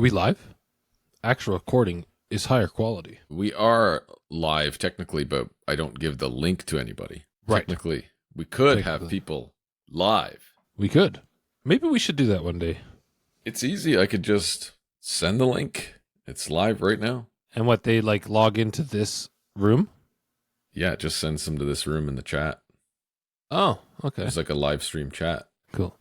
we live? Actual recording is higher quality. We are live technically, but I don't give the link to anybody. Right. Technically, we could have people live. We could. Maybe we should do that one day. It's easy. I could just send the link. It's live right now. And what, they like log into this room? Yeah, it just sends them to this room in the chat. Oh, okay. It's like a live stream chat. Cool.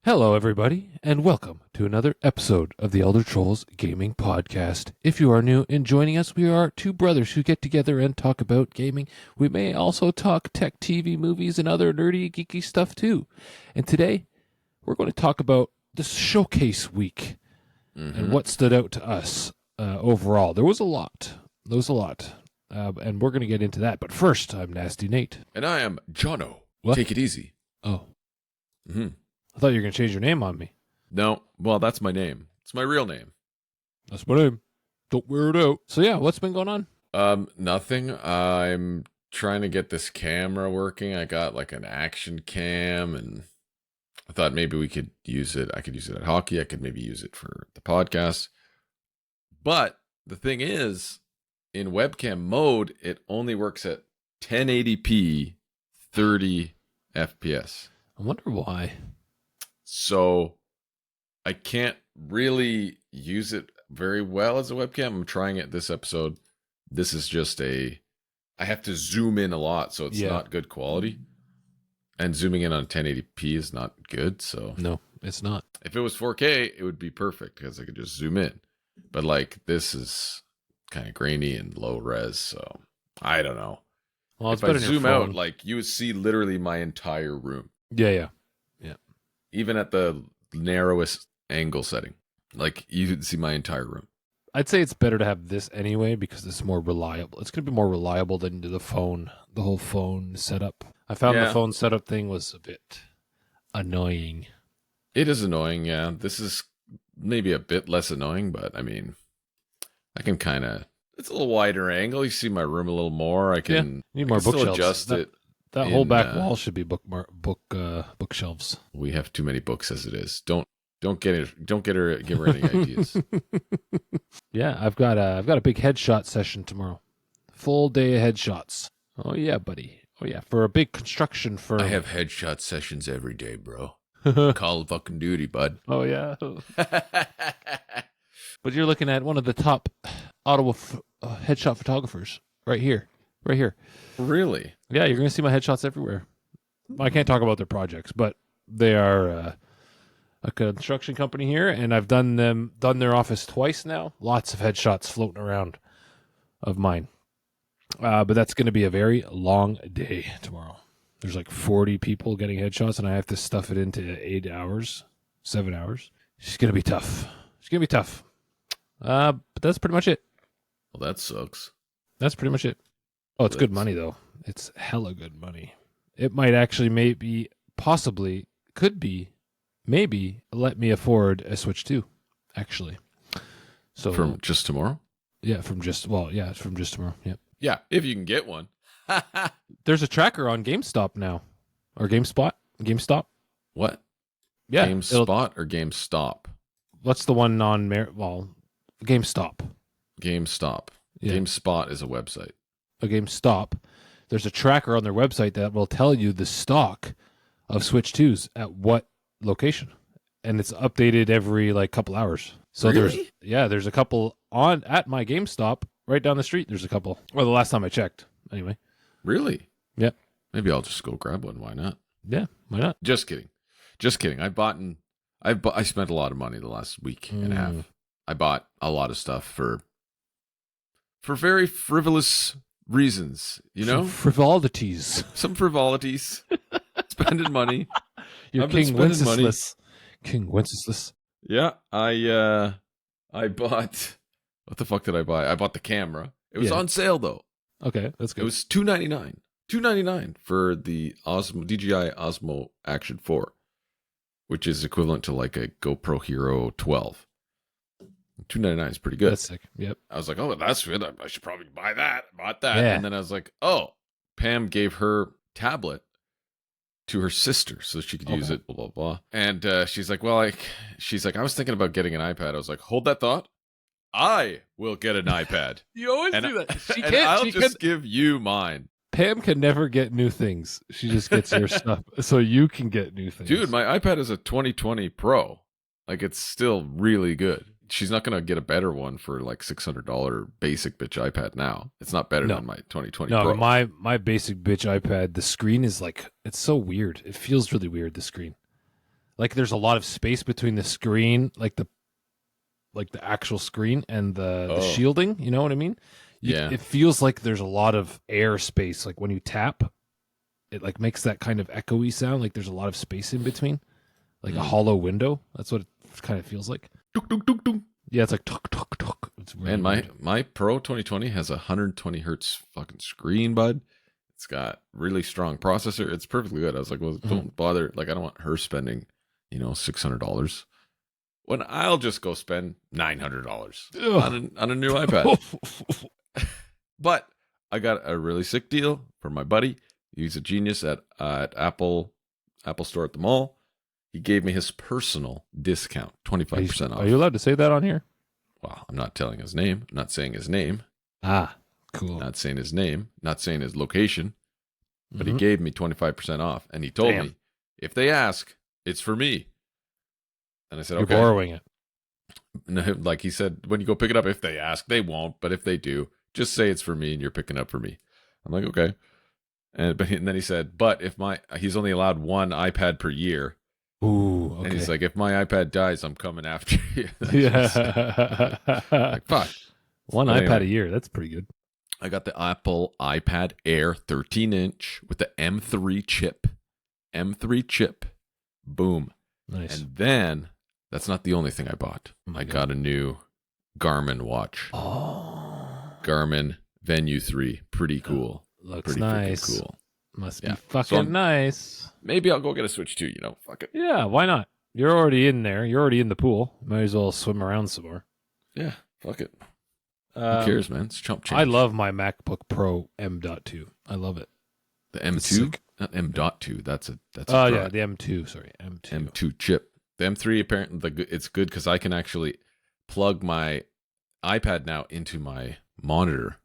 Hello, everybody, and welcome to another episode of the Elder Trolls Gaming Podcast. If you are new and joining us, we are two brothers who get together and talk about gaming. We may also talk tech, TV, movies, and other nerdy, geeky stuff too. And today, we're going to talk about the showcase week and what stood out to us overall. There was a lot. And we're going to get into that. But first, I'm Nasty Nate. And I am Jono. What? Take it easy. Oh. Mm-hmm. I thought you were going to change your name on me. No, well, that's my name. It's my real name. That's my name. Don't wear it out. So yeah, what's been going on? Nothing. I'm trying to get this camera working. I got like an action cam, and I thought maybe we could use it. I could use it at hockey. I could maybe use it for the podcast. But the thing is, in webcam mode, it only works at 1080p, 30 FPS. I wonder why. So I can't really use it very well as a webcam. I'm trying it this episode. This is just I have to zoom in a lot, so it's not good quality. And zooming in on 1080p is not good, so. No, it's not. If it was 4K, it would be perfect because I could just zoom in. But like this is kind of grainy and low res, so I don't know. Well, it's if better I than your zoom out, phone. like you would see literally my entire room. Yeah. Even at the narrowest angle setting. Like, you could see my entire room. I'd say it's better to have this anyway because it's more reliable. It's going to be more reliable than the phone, the whole phone setup. I found the phone setup thing was a bit annoying. It is annoying, yeah. This is maybe a bit less annoying, but I mean, I can kind of, it's a little wider angle. You see my room a little more. I can, you need more still bookshelves. adjust it. That whole back wall should be bookshelves. We have too many books as it is. Don't give her any ideas. Yeah, I've got a big headshot session tomorrow. Full day of headshots. Oh yeah, buddy. Oh yeah, for a big construction firm. I have headshot sessions every day, bro. Call of fucking duty, bud. Oh yeah. But you're looking at one of the top Ottawa headshot photographers right here. Really? Yeah, you're going to see my headshots everywhere. I can't talk about their projects, but they are a construction company here, and I've done their office twice now. Lots of headshots floating around of mine. But that's going to be a very long day tomorrow. There's like 40 people getting headshots, and I have to stuff it into 8 hours, 7 hours. It's going to be tough. But that's pretty much it. Well, that sucks. That's pretty much it. Oh, it's good money, though. It's hella good money. It might actually maybe let me afford a Switch 2, actually. So From just tomorrow? Yeah, from just tomorrow. Yep. Yeah, if you can get one. There's a tracker on GameStop now. Or GameSpot? GameStop? What? Yeah. GameSpot or GameStop? What's the one on GameStop. GameStop. Yeah. GameSpot is a website. A GameStop. There's a tracker on their website that will tell you the stock of Switch 2s at what location. And it's updated every like couple hours. So really? there's a couple at my GameStop right down the street. There's a couple. Well, the last time I checked, anyway. Really? Yeah. Maybe I'll just go grab one. Why not? Yeah, why not? Just kidding. I spent a lot of money the last week and a half. I bought a lot of stuff for very frivolous reasons, you know? Frivolities. Some frivolities. Spending money. You're King Wenceslas. King Wenceslas. Yeah, I bought, what the fuck did I buy? I bought the camera. It was on sale though. Okay, that's good. It was $299. $299 for the DJI Osmo Action 4, which is equivalent to like a GoPro Hero 12. $299 is pretty good. That's sick. Yep. I was like, oh, that's good. I should probably buy that. I bought that. Yeah. And then I was like, oh, Pam gave her tablet to her sister so she could use it, blah, blah, blah. And she's like, I was thinking about getting an iPad. I was like, hold that thought. I will get an iPad. You always do that. I'll just give you mine. Pam can never get new things. She just gets your stuff. So you can get new things. Dude, my iPad is a 2020 Pro. Like, it's still really good. She's not going to get a better one for like $600 basic bitch iPad now. It's not better than my 2020 Pro. No, my basic bitch iPad, the screen is like, it's so weird. It feels really weird, the screen. Like there's a lot of space between the screen, like the actual screen and the shielding, you know what I mean? Yeah. It feels like there's a lot of air space. Like when you tap, it like makes that kind of echoey sound. Like there's a lot of space in between, like a hollow window. That's what it kind of feels like. Tuk, tuk, tuk, tuk. Yeah, it's like tuk, tuk, tuk. It's really weird. My Pro 2020 has a 120 hertz fucking screen, bud. It's got really strong processor. It's perfectly good. I was like, well, don't bother. Like, I don't want her spending, $600 when I'll just go spend $900 on a new iPad. But I got a really sick deal from my buddy. He's a genius at Apple Store at the mall. He gave me his personal discount, 25% off. Are you allowed to say that on here? Well, I'm not telling his name. I'm not saying his name. Ah, cool. Not saying his name. Not saying his location. But he gave me 25% off. And he told me, if they ask, it's for me. And I said, okay. You're borrowing it. No, like he said, when you go pick it up, if they ask, they won't. But if they do, just say it's for me and you're picking up for me. I'm like, okay. And then he said, but if he's only allowed one iPad per year. Ooh, okay. And he's like, if my iPad dies, I'm coming after you. Yeah. Like, fuck. One iPad a year. That's pretty good. I got the Apple iPad Air 13-inch with the M3 chip. M3 chip. Boom. Nice. And then, that's not the only thing I bought. I got a new Garmin watch. Oh. Garmin Venue 3. Pretty cool. Looks pretty nice. Freaking cool. Must be fucking nice. Maybe I'll go get a Switch too, Fuck it. Yeah, why not? You're already in there. You're already in the pool. Might as well swim around some more. Yeah, fuck it. Who cares, man? It's chump change. I love my MacBook Pro M.2. I love it. The M2? Not M.2. That's a yeah, the M2. Sorry, M2. M2 chip. The M3, apparently, it's good because I can actually plug my iPad now into my monitor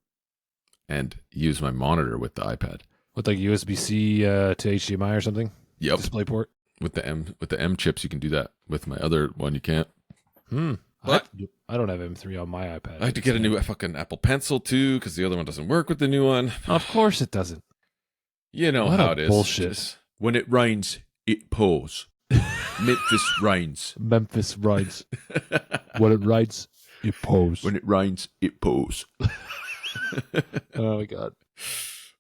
and use my monitor with the iPad. With like USB-C to HDMI or something? Yep. DisplayPort? With the M chips, you can do that. With my other one, you can't. But I don't have M3 on my iPad. I had to get a new fucking Apple Pencil too because the other one doesn't work with the new one. Of course it doesn't. You know how it is. Bullshit. When it rains, it pours. Memphis rains. Memphis rains. When it rains, it pours. When it rains, it pours. Oh my god.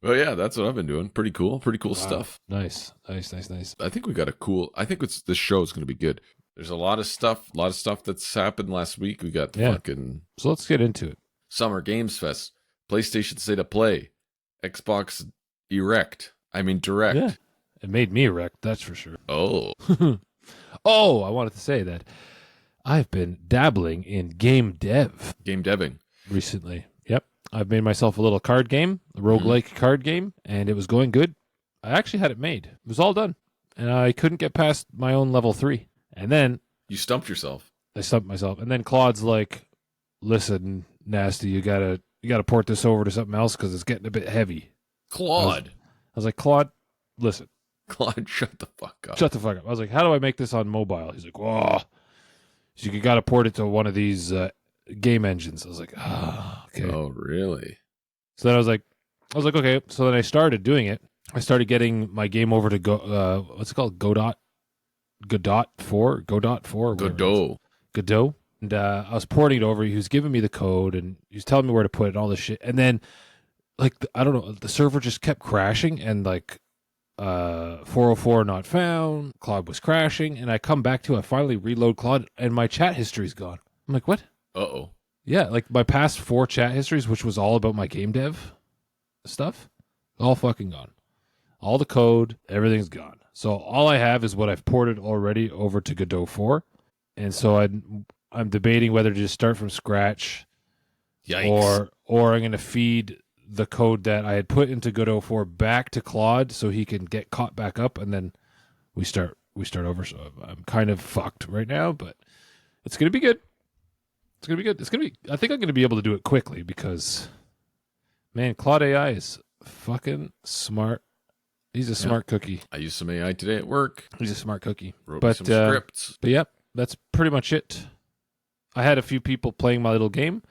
Well, yeah, that's what I've been doing. Pretty cool stuff. Nice. I think we got this show is going to be good. There's a lot of stuff that's happened last week. We got fucking. So let's get into it. Summer Games Fest, PlayStation State of Play, Xbox Direct. Yeah, it made me erect. That's for sure. Oh. I wanted to say that I've been dabbling in game deving recently. Yep. I've made myself a little card game, a roguelike card game, and it was going good. I actually had it made. It was all done. And I couldn't get past my own level 3. And then... You stumped yourself. I stumped myself. And then Claude's like, listen, Nasty, you gotta port this over to something else because it's getting a bit heavy. Claude. I was like, Claude, listen. Claude, shut the fuck up. Shut the fuck up. I was like, how do I make this on mobile? He's like, whoa. So you got to port it to one of these game engines. I was like, okay. Oh, really? So then I was like, okay. So then I started doing it. I started getting my game over to what's it called? Godot 4? Godot. And I was porting it over. He was giving me the code and he was telling me where to put it and all this shit. And then, like, I don't know, the server just kept crashing and, like, 404 not found. Claude was crashing. And I come back to, I finally reload Claude and my chat history's gone. I'm like, what? Uh-oh. Yeah, like my past 4 chat histories, which was all about my game dev stuff, all fucking gone. All the code, everything's gone. So all I have is what I've ported already over to Godot 4. And so I'm debating whether to just start from scratch. Yikes. Or I'm going to feed the code that I had put into Godot 4 back to Claude so he can get caught back up, and then we start over. So I'm kind of fucked right now, but it's gonna be good. It's gonna be good. I think I'm gonna be able to do it quickly because, man, Claude AI is fucking smart. He's a smart cookie. I used some AI today at work. He's a smart cookie. Wrote me some scripts. But yep, that's pretty much it. I had a few people playing my little game.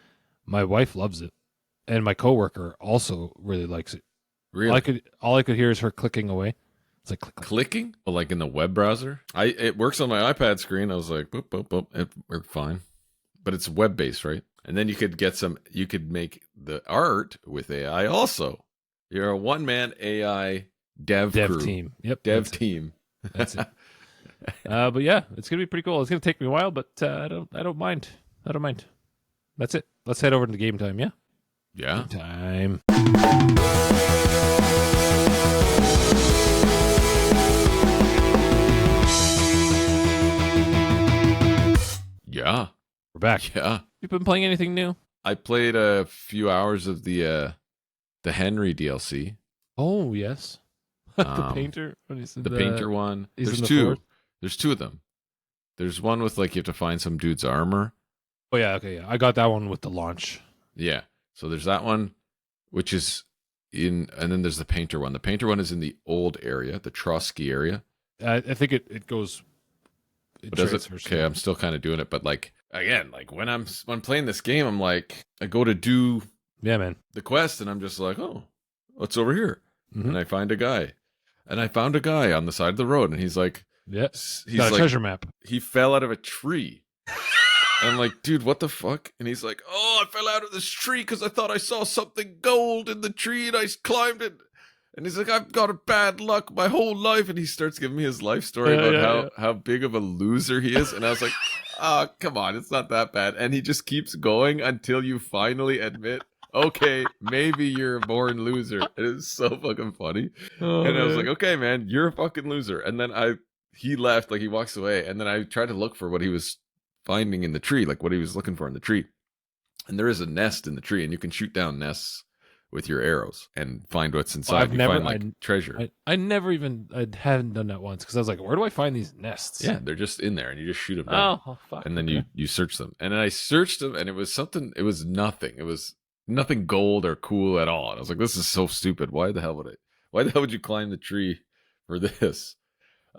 My wife loves it, and my coworker also really likes it. Really? All I could hear is her clicking away. It's like click, click. Clicking? Well, like in the web browser? It works on my iPad screen. I was like, boop, boop, boop. It worked fine. But it's web-based, right? And then you could make the art with AI also. You're a one-man AI dev crew. Team. Yep. Dev team. That's it. But yeah, it's gonna be pretty cool. It's gonna take me a while, but I don't mind. I don't mind. That's it. Let's head over to game time, yeah? Yeah. Game time. Yeah. We're back. Yeah. You been playing anything new? I played a few hours of the Henry DLC. Oh yes. The painter. The painter one. There's the two. fourth? There's two of them. There's one with like you have to find some dude's armor. Oh yeah, okay, yeah. I got that one with the launch. Yeah. So there's that one, which is and then there's the painter one. The painter one is in the old area, the Trotsky area. I think it goes. It Does it? transfers. Okay, I'm still kind of doing it, but like again, like when I'm playing this game, I'm like I go to do man the quest, and I'm just like, oh, what's over here? Mm-hmm. And I find a guy, and I found a guy on the side of the road, and he's like, he's he's got a like, treasure map. he fell out of a tree. And I'm like, dude, what the fuck? And he's like, oh, I fell out of this tree because I thought I saw something gold in the tree and I climbed it. And he's like, I've got a bad luck my whole life. And he starts giving me his life story about how big of a loser he is. And I was like, oh, come on, it's not that bad. And he just keeps going until you finally admit, okay, maybe you're a born loser. It is so fucking funny. Oh, and I was man. like, okay, man, you're a fucking loser. And then he left, like he walks away. And then I tried to look for what he was finding in the tree, like what he was looking for in the tree. And there is a nest in the tree, and you can shoot down nests with your arrows and find what's inside. Find treasure. I hadn't done that once because I was like, where do I find these nests? Yeah, they're just in there, and you just shoot them down. Oh, fuck. And then you search them. And then I searched them, and it was nothing. It was nothing gold or cool at all. And I was like, this is so stupid. Why the hell would you climb the tree for this?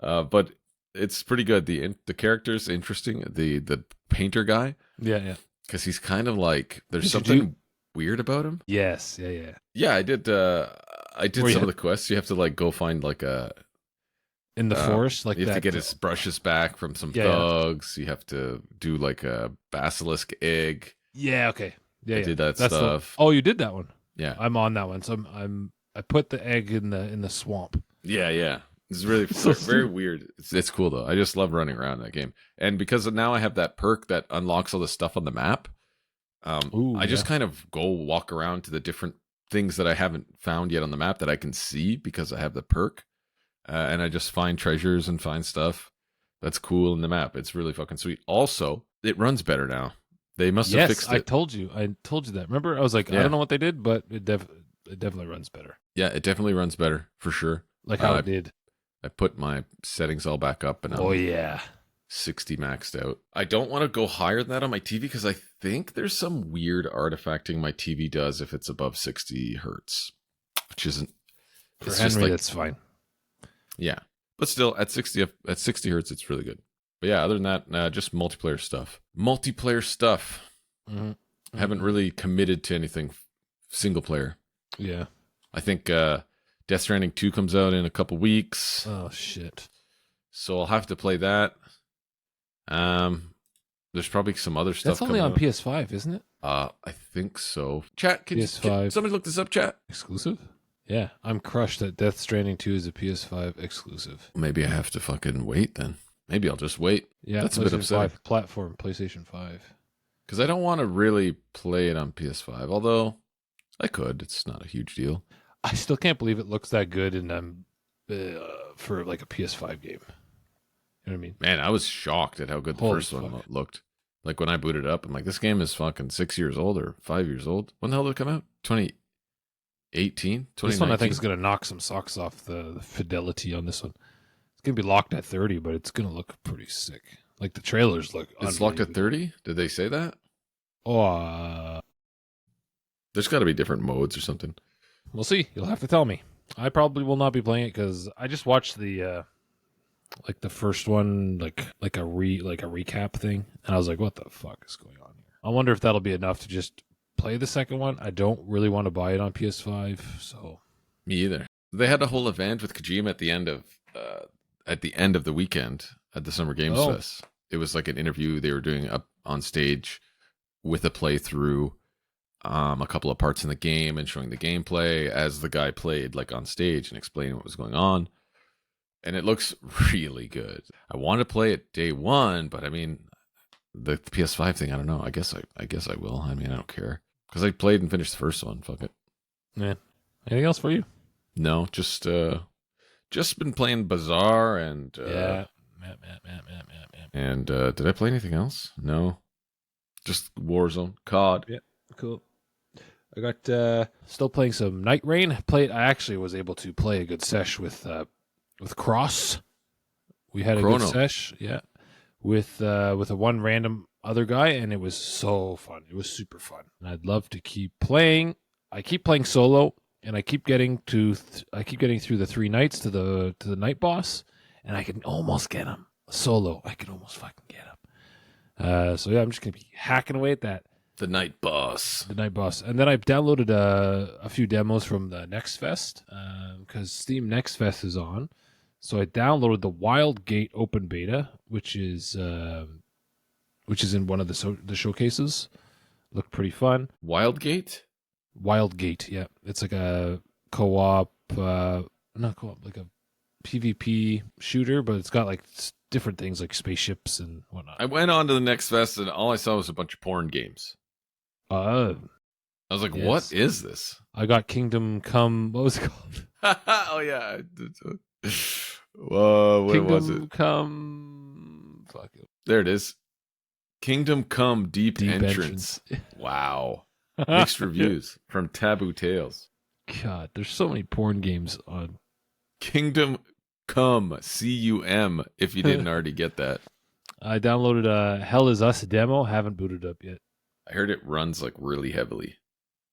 But it's pretty good. The character's interesting. The painter guy. Yeah. Because he's kind of like there's something weird about him. Yes. Yeah. Yeah, I did some of the quests. You have to like go find like a in the forest, like you have that. to get his brushes back from some thugs. You have to do like a basilisk egg. Yeah. Okay. Yeah. I did that stuff. Oh, you did that one. Yeah, I'm on that one. So I put the egg in the swamp. Yeah. It's really very weird. It's cool though. I just love running around in that game, and because now I have that perk that unlocks all the stuff on the map. I just kind of go walk around to the different things that I haven't found yet on the map that I can see because I have the perk, and I just find treasures and find stuff that's cool in the map. It's really fucking sweet. Also, it runs better now. They must have fixed it. I told you that. Remember, I was like, I don't know what they did, but it definitely runs better. Yeah, it definitely runs better for sure. Like how it did. I put my settings all back up, and I'm 60 maxed out. I don't want to go higher than that on my TV because I think there's some weird artifacting my TV does if it's above 60 hertz, which isn't. For Henry, that's fine. Yeah, but still at 60 hertz, it's really good. But yeah, other than that, just multiplayer stuff. Mm-hmm. I haven't really committed to anything single player. Yeah, I think Death Stranding 2 comes out in a couple weeks. Oh shit! So I'll have to play that. There's probably some other stuff. That's only on PS5, isn't it? I think so. Chat, can somebody look this up? Chat exclusive. Yeah, I'm crushed that Death Stranding 2 is a PS5 exclusive. Maybe I have to fucking wait then. Maybe I'll just wait. Yeah, that's a bit upsetting. 5 platform, PlayStation 5. Because I don't want to really play it on PS5, although I could. It's not a huge deal. I still can't believe it looks that good and for like a PS5 game. You know what I mean? Man, I was shocked at how good the first one looked. Like when I booted up, I'm like, this game is fucking 6 years old or 5 years old. When the hell did it come out? 18? This one I think is going to knock some socks off the fidelity on this one. It's going to be locked at 30, but it's going to look pretty sick. Like the trailers look. It's locked at 30? Did they say that? Oh, there's got to be different modes or something. We'll see. You'll have to tell me. I probably will not be playing it because I just watched the like the first one, like a recap thing, and I was like, "What the fuck is going on here?" I wonder if that'll be enough to just play the second one. I don't really want to buy it on PS5, so me either. They had a whole event with Kojima at the end of the weekend at the Summer Games Fest. It was like an interview they were doing up on stage with a playthrough, a couple of parts in the game and showing the gameplay as the guy played like on stage and explaining what was going on. And it looks really good. I want to play it day one, but I mean, the PS5 thing, I don't know. I guess I will. I mean, I don't care because I played and finished the first one. Fuck it. Yeah. Anything else for you? No, just been playing Bazaar and yeah. And did I play anything else? No, just Warzone, COD. Yeah, cool. I got still playing some Nightreign. I actually was able to play a good sesh with Cross. We had a good sesh, yeah, with a one random other guy, and it was so fun. It was super fun, and I'd love to keep playing. I keep playing solo, and I keep getting through the 3 nights to the night boss, and I can almost get him solo. I can almost fucking get him. So yeah, I'm just gonna be hacking away at that. The night boss. And then I've downloaded a few demos from the Nextfest because Steam Nextfest is on. So I downloaded the Wild Gate open beta, which is in one of the showcases. Looked pretty fun. Wild Gate, yeah. It's like a co-op, not co-op, like a PvP shooter, but it's got like different things like spaceships and whatnot. I went on to the Nextfest and all I saw was a bunch of porn games. I was like, yes. What is this? I got Kingdom Come. What was it called? Oh, yeah. Whoa, what was it? Kingdom Come. Fuck it. There it is. Kingdom Come Deep Entrance. Wow. Mixed reviews from Taboo Tales. God, there's so many porn games on. Kingdom Come, CUM, if you didn't already get that. I downloaded a Hell Is Us demo. Haven't booted up yet. I heard it runs like really heavily.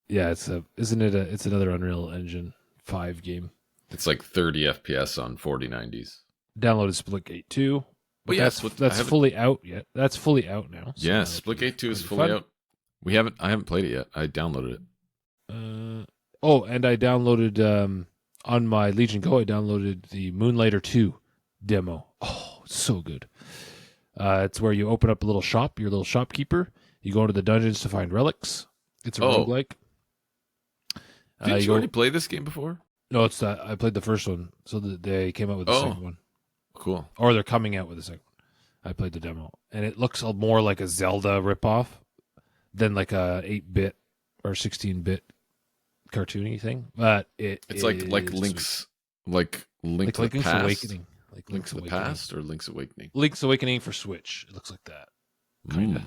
Yeah, it's another Unreal Engine 5 game. It's like 30 FPS on 4090s. Downloaded Splitgate 2. But yeah, that's fully out yet. That's fully out now. So yeah, Splitgate 2 is fully out. I haven't played it yet. I downloaded it. And I downloaded on my Legion Go, I downloaded the Moonlighter 2 demo. Oh, it's so good. It's where you open up a little shop, your little shopkeeper. You go into the dungeons to find relics. It's a roguelike. Did you already play this game before? No, it's I played the first one, so they came out with the second one. Cool. Or they're coming out with the second one. I played the demo, and it looks more like a Zelda ripoff than like a 8-bit or 16-bit cartoony thing. But it's like Link's Link to the Past. Awakening. Like Link's to the Past or Link's Awakening? Link's Awakening for Switch. It looks like that. Kind of.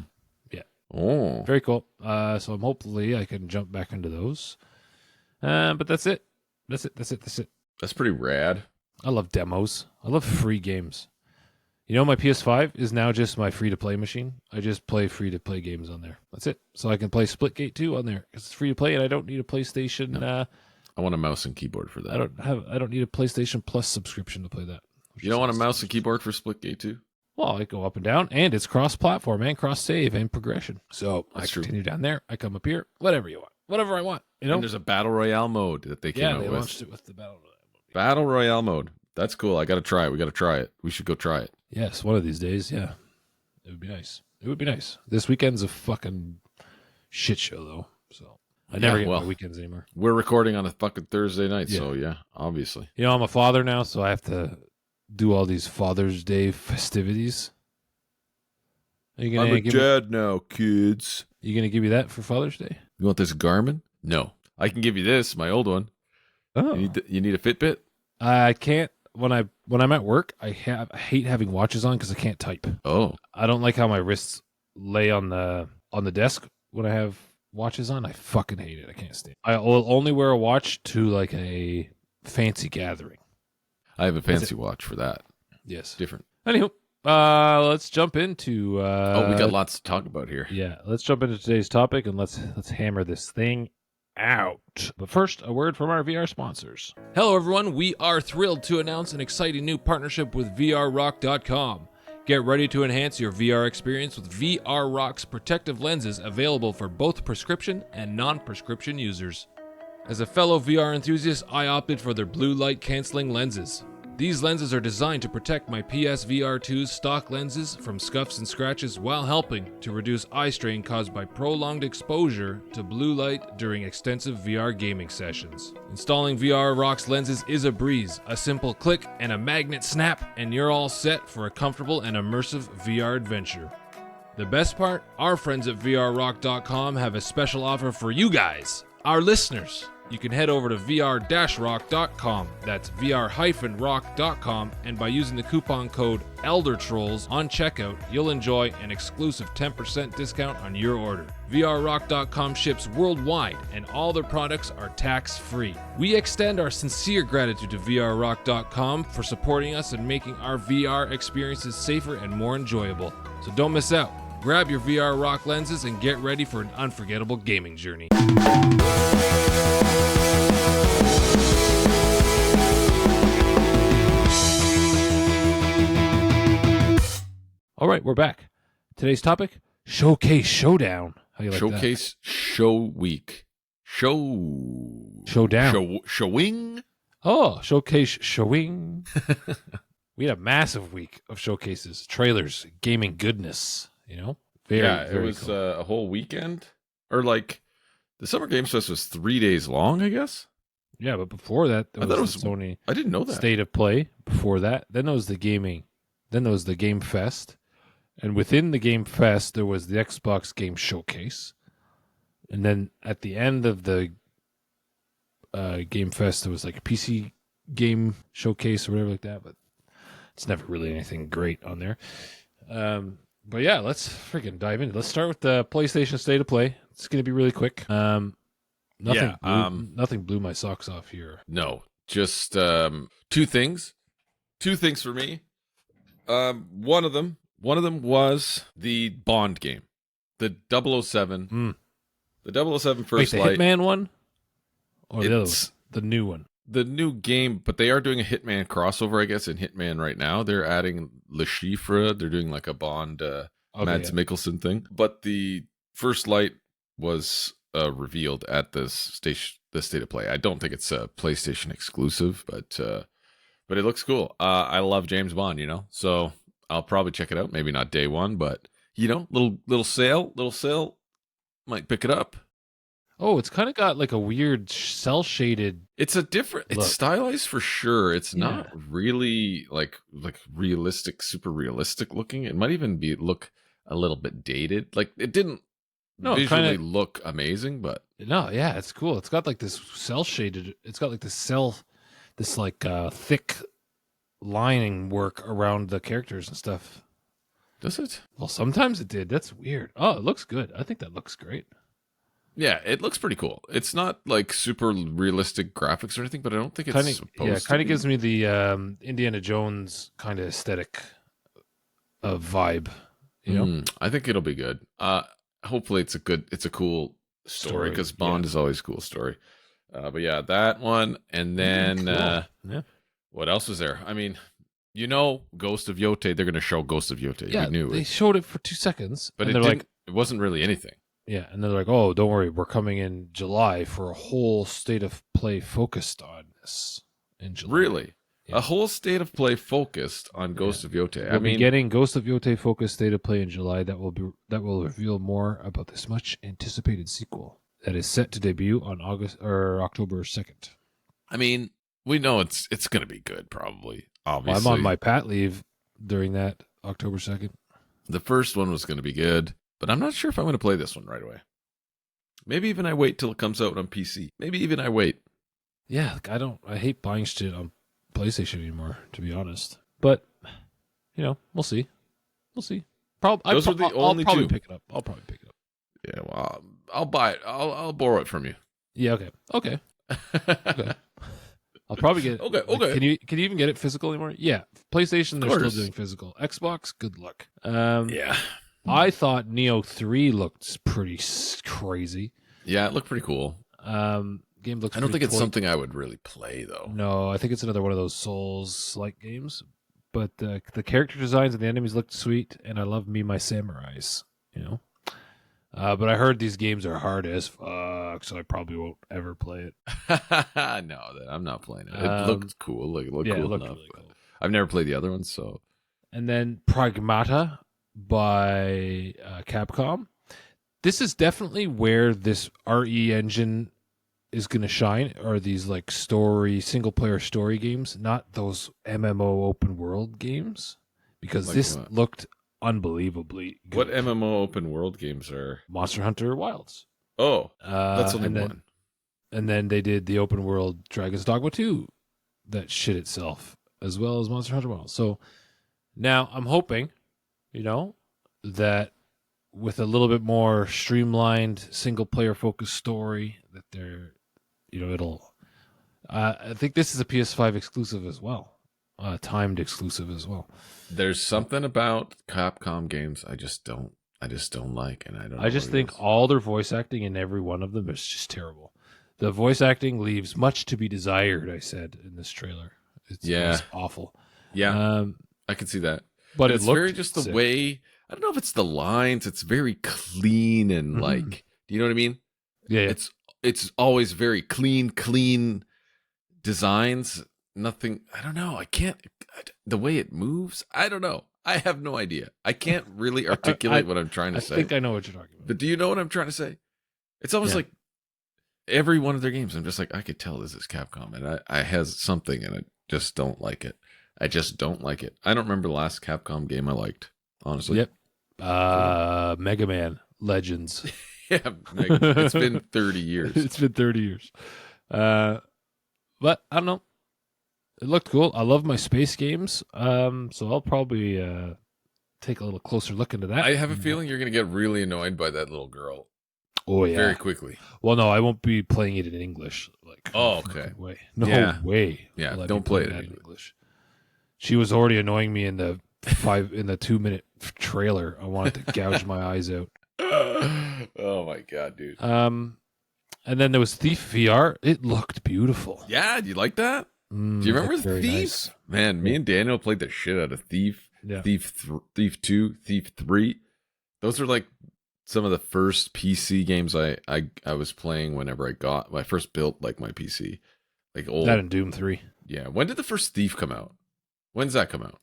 Yeah. Oh. Very cool. So hopefully I can jump back into those. But that's it. That's it. That's pretty rad. I love demos. I love free games. You know, my PS5 is now just my free-to-play machine. I just play free-to-play games on there. That's it. So I can play Splitgate 2 on there. It's free to play, and I don't need a PlayStation. No. I want a mouse and keyboard for that. I don't need a PlayStation Plus subscription to play that. You don't want a mouse and keyboard for Splitgate 2? Well, I go up and down, and it's cross-platform and cross-save and progression. So I continue down there. I come up here. Whatever you want. Whatever I want. You know? And there's a Battle Royale mode that they came out with. Yeah, they launched it with the Battle Royale mode. Battle Royale mode. That's cool. I got to try it. We got to try it. We should go try it. Yes, one of these days, yeah. It would be nice. This weekend's a fucking shit show, though. So I never get my weekends anymore. We're recording on a fucking Thursday night, so yeah, obviously. You know, I'm a father now, so I have to do all these Father's Day festivities. I'm a dad now, kids. You going to give me that for Father's Day? You want this Garmin? No. I can give you this, my old one. Oh. You need a Fitbit? I can't. When I'm at work, I hate having watches on because I can't type. Oh. I don't like how my wrists lay on the desk when I have watches on. I fucking hate it. I can't stand it. I will only wear a watch to like a fancy gathering. I have a fancy watch for that. Yes. Different. Anywho, let's jump into. We got lots to talk about here. Yeah, let's jump into today's topic and let's hammer this thing out. But first, a word from our VR sponsors. Hello, everyone. We are thrilled to announce an exciting new partnership with VRRock.com. Get ready to enhance your VR experience with VRRock's protective lenses available for both prescription and non-prescription users. As a fellow VR enthusiast, I opted for their blue light canceling lenses. These lenses are designed to protect my PSVR 2's stock lenses from scuffs and scratches while helping to reduce eye strain caused by prolonged exposure to blue light during extensive VR gaming sessions. Installing VRRock's lenses is a breeze. A simple click and a magnet snap, and you're all set for a comfortable and immersive VR adventure. The best part? Our friends at VRRock.com have a special offer for you guys, our listeners. You can head over to vr-rock.com, that's vr-rock.com, and by using the coupon code ELDERTROLLS on checkout, you'll enjoy an exclusive 10% discount on your order. VRRock.com ships worldwide, and all their products are tax-free. We extend our sincere gratitude to VRRock.com for supporting us and making our VR experiences safer and more enjoyable. So don't miss out. Grab your VRRock lenses and get ready for an unforgettable gaming journey. All right, we're back. Today's topic, Showcase Showdown. How you like Showcase that? Show Week. Showdown. Showing? Oh, Showcase Showing. We had a massive week of showcases, trailers, gaming goodness, you know? It was cool. A whole weekend. Or like, the Summer Games Fest was 3 days long, I guess? Yeah, but before that, I thought it was Sony I didn't know that. State of Play. Before that, then there was the gaming. Then there was the Game Fest. And within the Game Fest, there was the Xbox Game Showcase. And then at the end of the Game Fest, there was like a PC Game Showcase or whatever like that. But it's never really anything great on there. But yeah, let's freaking dive in. Let's start with the PlayStation State of Play. It's going to be really quick. Nothing blew my socks off here. No, just two things. Two things for me. One of them was the Bond game, the 007. The 007 First Light. The Hitman one, or the other one? The new one. The new game, but they are doing a Hitman crossover, I guess, in Hitman right now. They're adding Le Chiffre. They're doing like a Bond, Mads Mikkelsen thing. But the First Light was revealed at the State of Play. I don't think it's a PlayStation exclusive, but it looks cool. I love James Bond, so I'll probably check it out. Maybe not day one, but little sale, might pick it up. Oh, it's kind of got like a weird cell shaded. It's it's stylized for sure. It's not really like realistic, super realistic looking. It might even look a little bit dated. Like it didn't visually look amazing, but it's cool. It's got like this cell shaded. It's got like this thick lining work around the characters and stuff. Does it? Well, sometimes it did. That's weird. Oh, it looks good. I think that looks great. Yeah, it looks pretty cool. It's not like super realistic graphics or anything, but I don't think it's supposed to. Yeah, it kind of gives me the Indiana Jones kind of aesthetic vibe. I think it'll be good. Hopefully it's a cool story because Bond is always a cool story. But yeah, that one, and then what else was there? I mean, Ghost of Yote. They're going to show Ghost of Yote. Yeah, they showed it for 2 seconds, but it wasn't really anything. Yeah, and they're like, "Oh, don't worry, we're coming in July for a whole State of Play focused on this in July." Really, a whole State of Play focused on Ghost of Yote. We'll be getting Ghost of Yote focused State of Play in July. That will reveal more about this much anticipated sequel that is set to debut on October 2nd. I mean, we know it's going to be good, probably. Obviously, I'm on my pat leave during that October 2nd. The first one was going to be good. But I'm not sure if I'm going to play this one right away. Maybe even I wait till it comes out on PC. Maybe even I wait. Yeah, I hate buying shit on PlayStation anymore, to be honest. But, we'll see. We'll see. Those are the only two. Pick it up. I'll probably pick it up. Yeah, well, I'll buy it. I'll borrow it from you. Yeah. Okay. I'll probably get it. Okay. Can you even get it physical anymore? Yeah. PlayStation, they're still doing physical. Xbox, good luck. Yeah. I thought Neo 3 looked pretty crazy. Yeah, it looked pretty cool. Game looks. I don't think it's something I would really play though. No, I think it's another one of those Souls-like games. But the character designs and the enemies looked sweet, and I love me my samurais. You know. But I heard these games are hard as fuck, so I probably won't ever play it. No, I'm not playing it. It looked cool. It looked cool enough. Really cool. I've never played the other ones, so. And then Pragmata by Capcom. This is definitely where this RE engine is going to shine, are these like single-player story games, not those MMO open world games, because like this looked unbelievably good. What MMO open world games are? Monster Hunter Wilds. Oh, that's only one. And then they did the open world Dragon's Dogma 2 that shit itself, as well as Monster Hunter Wilds. So now I'm hoping, that with a little bit more streamlined single player focused story, that they're, it'll. I think this is a PS5 exclusive as well, timed exclusive as well. There's something about Capcom games I just don't like, and I don't. I just think all their voice acting in every one of them is just terrible. The voice acting leaves much to be desired. I said in this trailer, it's awful. Yeah, I can see that, but it's very just the way. I don't know if it's the lines. It's very clean and like, do you know what I mean? Yeah. It's always very clean designs. Nothing. I don't know. The way it moves. I don't know. I have no idea. I can't really articulate what I'm trying to say. I think I know what you're talking about. But do you know what I'm trying to say? It's almost like every one of their games, I'm just like, I could tell this is Capcom, and I has something, and I just don't like it. I just don't like it. I don't remember the last Capcom game I liked, honestly. Yep. Mega Man Legends. Yeah, it's been 30 years. It's been 30 years. But I don't know. It looked cool. I love my space games. So I'll probably take a little closer look into that. I have a feeling you're going to get really annoyed by that little girl. Oh yeah, very quickly. Well, no, I won't be playing it in English. Like, okay. Way. No way. Yeah, don't play it in English. She was already annoying me in the 2-minute trailer. I wanted to gouge my eyes out. Oh my god, dude. And then there was Thief VR. It looked beautiful. Yeah, do you like that? Do you remember Thief? Nice. Man, me and Daniel played the shit out of Thief. Yeah. Thief 2, Thief 3. Those are like some of the first PC games I was playing whenever I first built like my PC. Like old. That and Doom 3. Yeah. When did the first Thief come out? When's that come out?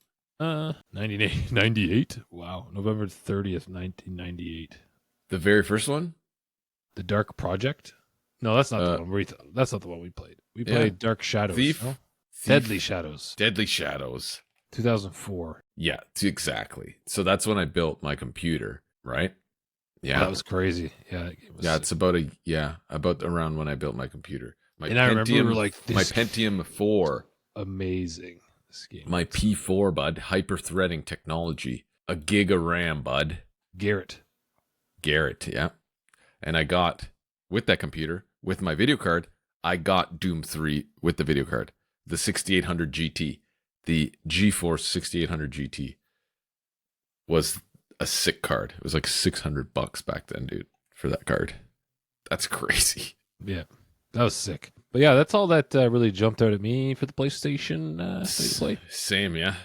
98. Wow. November 30th, 1998. The very first one? The Dark Project? No, that's not the one. That's not the one we played. We played Dark Shadows. Thief? No? Deadly Shadows. Deadly Shadows. 2004. Yeah, exactly. So that's when I built my computer, right? Yeah. That was crazy. Yeah. It's about around when I built my computer. I remember we were like, my Pentium 4. Amazing. This game. My P4, bud. Hyper-threading technology. A gig of RAM, bud. Garrett, yeah. And I got, with that computer, with my video card, I got Doom 3 with the video card. The 6800 GT. The GeForce 6800 GT was a sick card. It was like $600 back then, dude, for that card. That's crazy. Yeah, that was sick. But yeah, that's all that really jumped out at me for the PlayStation State of Play. Same, yeah.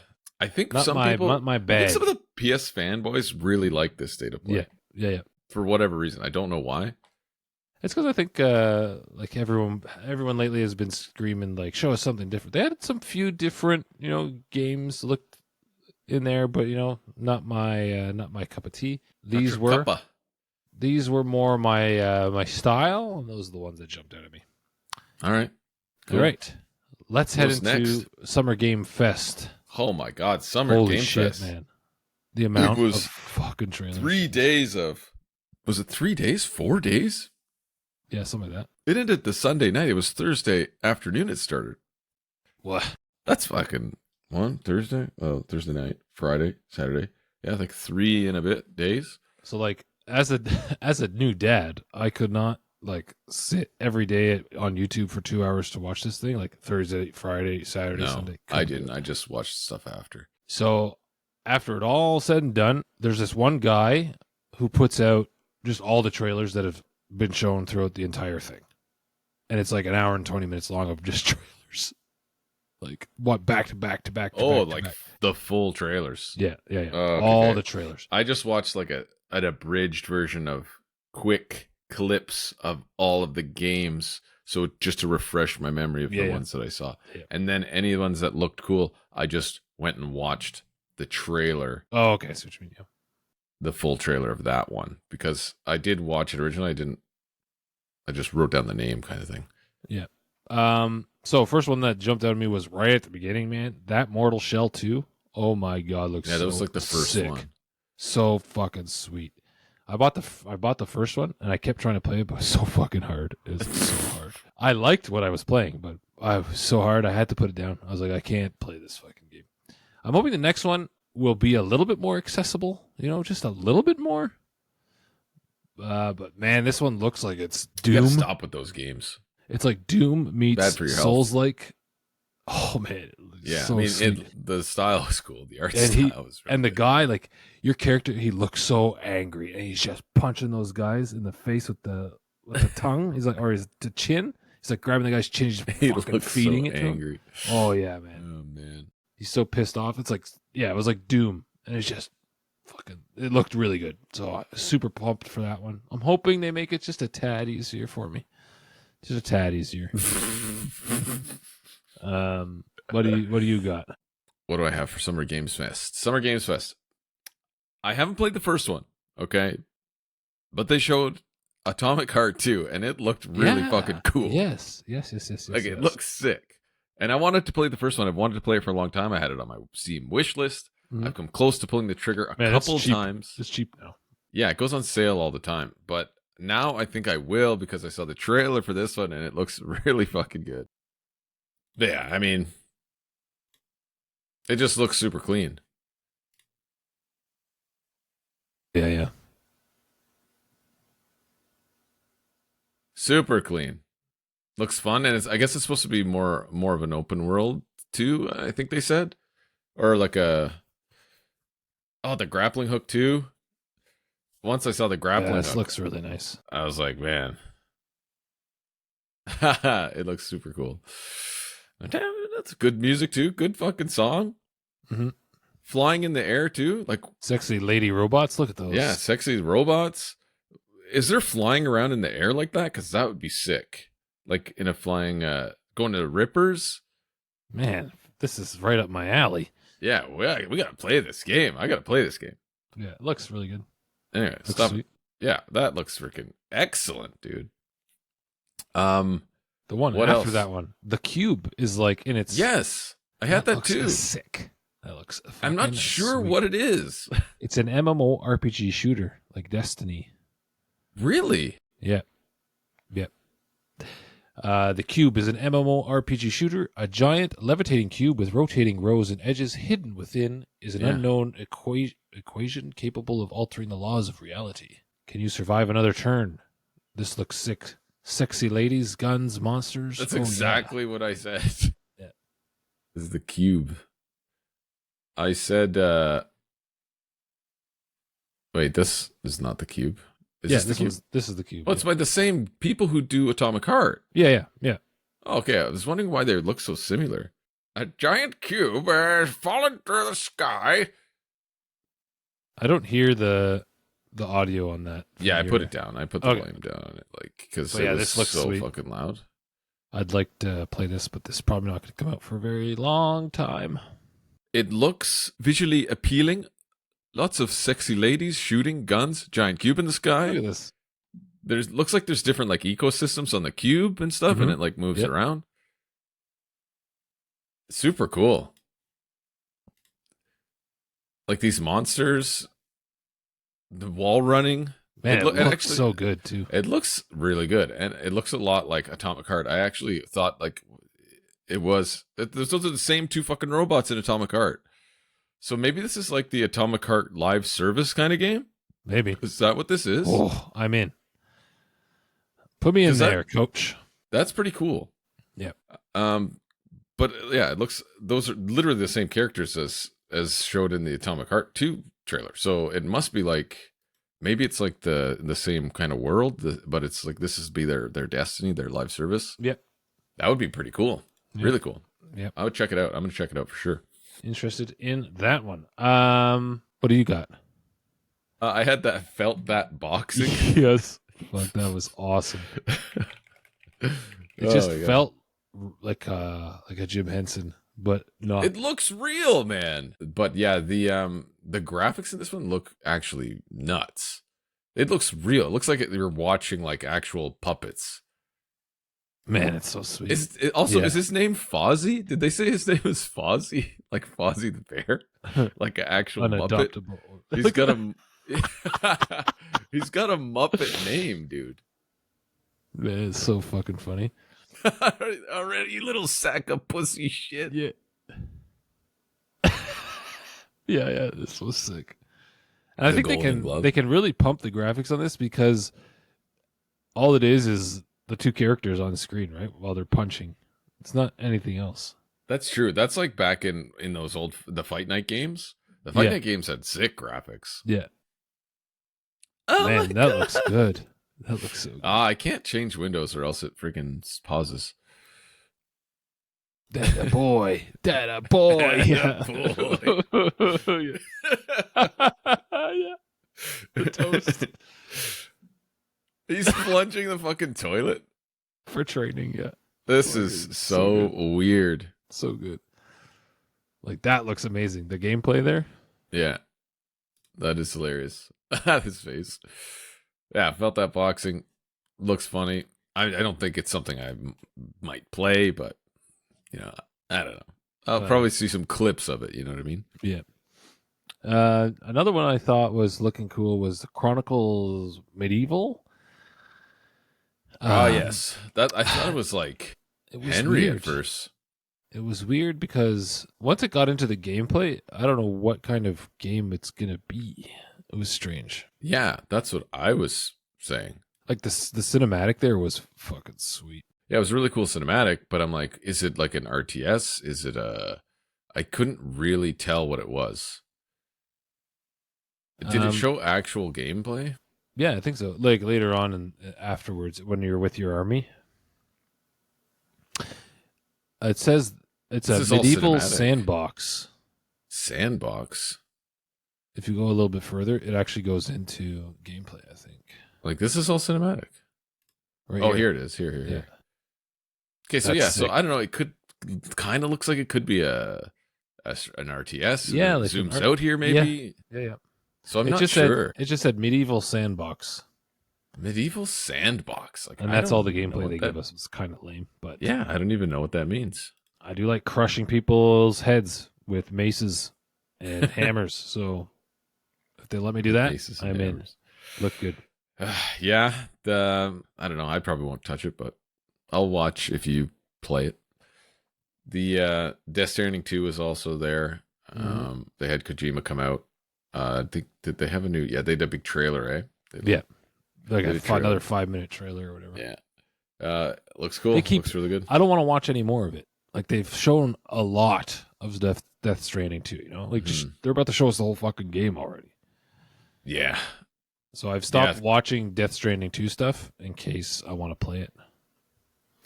I think not some my, people, not my bag. I think some of the PS fanboys really like this State of Play. Yeah. For whatever reason, I don't know why. It's because I think like everyone lately has been screaming like, show us something different. They had some few different games looked in there, but not my cup of tea. These were more my style, and those are the ones that jumped out at me. All right, cool. All right. Let's head into Summer Game Fest. Oh my God, Summer Holy Game shit, Fest, man! The amount of fucking trailers. 3 days of. Was it 3 days? 4 days? Yeah, something like that. It ended the Sunday night. It was Thursday afternoon. It started. What? That's fucking Thursday. Oh, Thursday night, Friday, Saturday. Yeah, like 3 and a bit days. So like as a as a new dad, I could not like sit every day on YouTube for 2 hours to watch this thing, like Thursday, Friday, Saturday, No, Sunday. I Couldn't do didn't. it. I just watched stuff after. So after it all said and done, there's this one guy who puts out just all the trailers that have been shown throughout the entire thing, and it's like an hour and 20 minutes long of just trailers, like what back to back to back to Oh, back to like back. the full trailers. Yeah. Oh, okay, All okay. the trailers. I just watched like an abridged version of quick clips of all of the games, so just to refresh my memory of the ones that I saw. Yeah. And then any ones that looked cool, I just went and watched the trailer. Oh, okay. I see what you mean. Yeah. The full trailer of that one, because I did watch it originally. I just wrote down the name kind of thing. Yeah. So first one that jumped out at me was right at the beginning, man. That Mortal Shell 2. Oh my god, looks Yeah, that so was like the first sick. one. So fucking sweet. I bought the first one and I kept trying to play it, but it was so fucking hard. It was so hard. I liked what I was playing, but I was so hard I had to put it down. I was like, I can't play this fucking game. I'm hoping the next one will be a little bit more accessible, just a little bit more. But man, this one looks like it's You gotta Doom. stop with those games. It's like Doom meets Bad for your health. Souls-like. Oh man, it looks Yeah, so I mean, sweet. the style is cool. The art And style is really and the good. guy, like your character, he looks so angry, and he's just punching those guys in the face with the tongue. He's like, or the chin. He's like grabbing the guy's chin, just He fucking looks feeding so it to him. angry. Oh yeah, man. Oh man. He's so pissed off. It's like, yeah, it was like Doom, and it's just fucking. It looked really good, so I was super pumped for that one. I'm hoping they make it just a tad easier for me, just a tad easier. What do you got? What do I have for Summer Games Fest? Summer Games Fest. I haven't played the first one, okay? But they showed Atomic Heart 2, and it looked really Yeah. fucking cool. Yes. Like, it looks sick. And I wanted to play the first one. I've wanted to play it for a long time. I had it on my Steam wish list. Mhm. I've come close to pulling the trigger a Man, it's couple cheap. times. It's cheap now. Yeah, it goes on sale all the time. But now I think I will, because I saw the trailer for this one, and it looks really fucking good. But yeah, I mean, it just looks super clean. Yeah. Super clean. Looks fun, and I guess it's supposed to be more of an open world too, I think they said. Or like the grappling hook too. Once I saw the grappling This hook, looks really nice. I was like, man. It looks super cool. Damn, that's good music too. Good fucking song. Mm-hmm. Flying in the air too. Like, Sexy lady robots. Look at those. yeah, sexy robots. Is there flying around in the air like that? Because that would be sick. Like in a flying, going to the Rippers. Man, this is right up my alley. Yeah, we gotta play this game. I gotta play this game. Yeah, it looks really good. Anyway, Looks stop. sweet. Yeah, that looks freaking excellent, dude. The one What after else? that one, the cube is like in its. Yes, I had that looks too. Sick. That looks. I'm not fucking sure sweet. what it is. It's an MMO RPG shooter like Destiny. Really? Yeah. The cube is an MMO RPG shooter. A giant levitating cube with rotating rows and edges hidden within is an Yeah. unknown equation capable of altering the laws of reality. Can you survive another turn? This looks sick. Sexy ladies, guns, monsters. That's Oh, yeah. exactly what I said. Yeah. This is the cube. I said, wait, this is not the cube. Is Yeah, this the cube? this is the cube. Oh, it's by the same people who do Atomic Heart. Yeah. Oh, okay, I was wondering why they look so similar. A giant cube has fallen through the sky. I don't hear the audio on that. from Yeah, I put your- it down. I put the Okay. volume down on it, like, because But it yeah, was this looks so sweet. fucking loud. I'd like to play this, but this is probably not going to come out for a very long time. It looks visually appealing. Lots of sexy ladies shooting guns, giant cube in the Look sky. at this. Looks like there's different like ecosystems on the cube and stuff, and Mhm. it like moves Yep. around. Super cool. Like these monsters, the wall running. Man, it loo- looks actually- so good too. It looks really good, and it looks a lot like Atomic Heart. I actually thought like those are the same two fucking robots in Atomic Heart. So maybe this is like the Atomic Heart live service kind of game. Maybe. Is that what this is? Oh, I'm in. Put me in there, coach. That's pretty cool. Yeah. But yeah, it looks, those are literally the same characters as showed in the Atomic Heart 2 trailer. So it must be like, maybe it's like the same kind of world, but it's like this is be their destiny, their live service. Yep. That would be pretty cool. Yep. Really cool. Yep. I would check it out. I'm going to check it out for sure. Interested in that one. What do you got? I had felt that boxing. Yes. Fuck, that was awesome. It just felt like a Jim Henson, but not. It looks real, man. But yeah, the graphics in this one look actually nuts. It looks real. It looks like you're watching like actual puppets. Man, it's so sweet. Is his name Fozzie? Did they say his name was Fozzie? Like Fozzie the bear? Like an actual Muppet? He's got a he's got a Muppet name, dude. Man, it's so fucking funny. Already, you little sack of pussy shit. Yeah. yeah, this was sick. And I think they can really pump the graphics on this because all it is the two characters on the screen, right? While they're punching. It's not anything else. That's true. That's like back in those the Fight Night games. The Fight Night games had sick graphics. Yeah. Oh man, that looks good. That looks so good. I can't change windows or else it freaking pauses. That a boy. That a boy. Yeah. Boy. Yeah. The toast. He's plunging the fucking toilet. For training, yeah. This is so weird. So good. Like, that looks amazing. The gameplay there? Yeah. That is hilarious. His face. Yeah, felt that boxing. Looks funny. I don't think it's something I might play, but, you know, I don't know. I'll probably see some clips of it, you know what I mean? Yeah. Another one I thought was looking cool was the Chronicles Medieval. Oh, yes. That I thought it was like Henry at first. It was weird because once it got into the gameplay, I don't know what kind of game it's going to be. It was strange. Yeah, that's what I was saying. Like the cinematic there was fucking sweet. Yeah, it was a really cool cinematic, but I'm like, is it like an RTS? Is it I couldn't really tell what it was. Did it show actual gameplay? Yeah, I think so. Like later on and afterwards when you're with your army. It says it's a medieval sandbox. Sandbox? If you go a little bit further, it actually goes into gameplay, I think. Like this is all cinematic. Right here it is. Here. Yeah. Okay, so that's sick. So I don't know, it could kind of looks like it could be an RTS. Yeah, like zooms out here maybe. Yeah. So I'm not sure. It just said medieval sandbox. Medieval sandbox. Like, and that's all the gameplay they give us. It's kind of lame, but yeah, I don't even know what that means. I do like crushing people's heads with maces and hammers. So if they let me do that, I'm in. Look good. Yeah, I don't know. I probably won't touch it, but I'll watch if you play it. The Death Stranding 2 is also there. They had Kojima come out. Did they have a new? Yeah, they did a big trailer, eh? Yeah, like another 5-minute trailer or whatever. Yeah, looks cool. Looks really good. I don't want to watch any more of it. Like they've shown a lot of Death Stranding 2. You know, like they're about to show us the whole fucking game already. Yeah. So I've stopped watching Death Stranding 2 stuff in case I want to play it.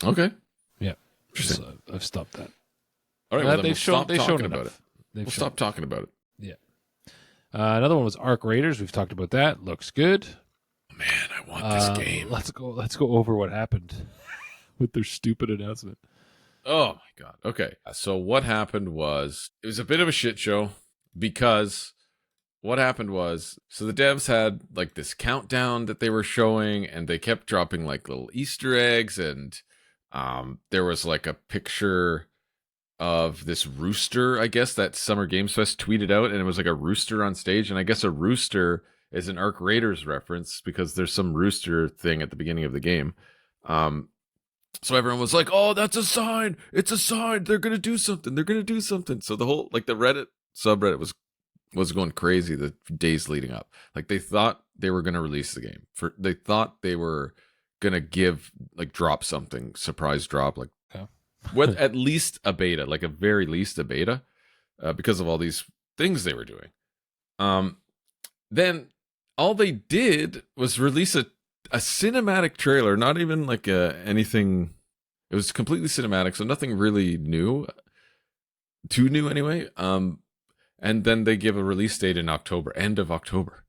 Okay. Yeah. So I've stopped that. All right. Well, they've shown about it. We'll stop talking about it. Yeah. Another one was Arc Raiders. We've talked about that. Looks good. Man, I want this game. Let's go over what happened with their stupid announcement. Oh my god. Okay. So what happened was it was a bit of a shit show because what happened was so the devs had like this countdown that they were showing and they kept dropping like little Easter eggs and there was like a picture of this rooster, I guess, that Summer Games Fest tweeted out, and it was like a rooster on stage, and I guess a rooster is an Arc Raiders reference because there's some rooster thing at the beginning of the game. So everyone was like, "Oh, that's a sign! It's a sign! They're gonna do something! They're gonna do something!" So the whole like the Reddit subreddit was going crazy the days leading up. Like they thought they were going to release the game. They thought they were going to drop something, surprise drop, like with at least a beta, like a very least a beta, because of all these things they were doing. Then all they did was release a cinematic trailer, not even like anything. It was completely cinematic, so nothing really new, too new anyway. And then they give a release date in October, end of October.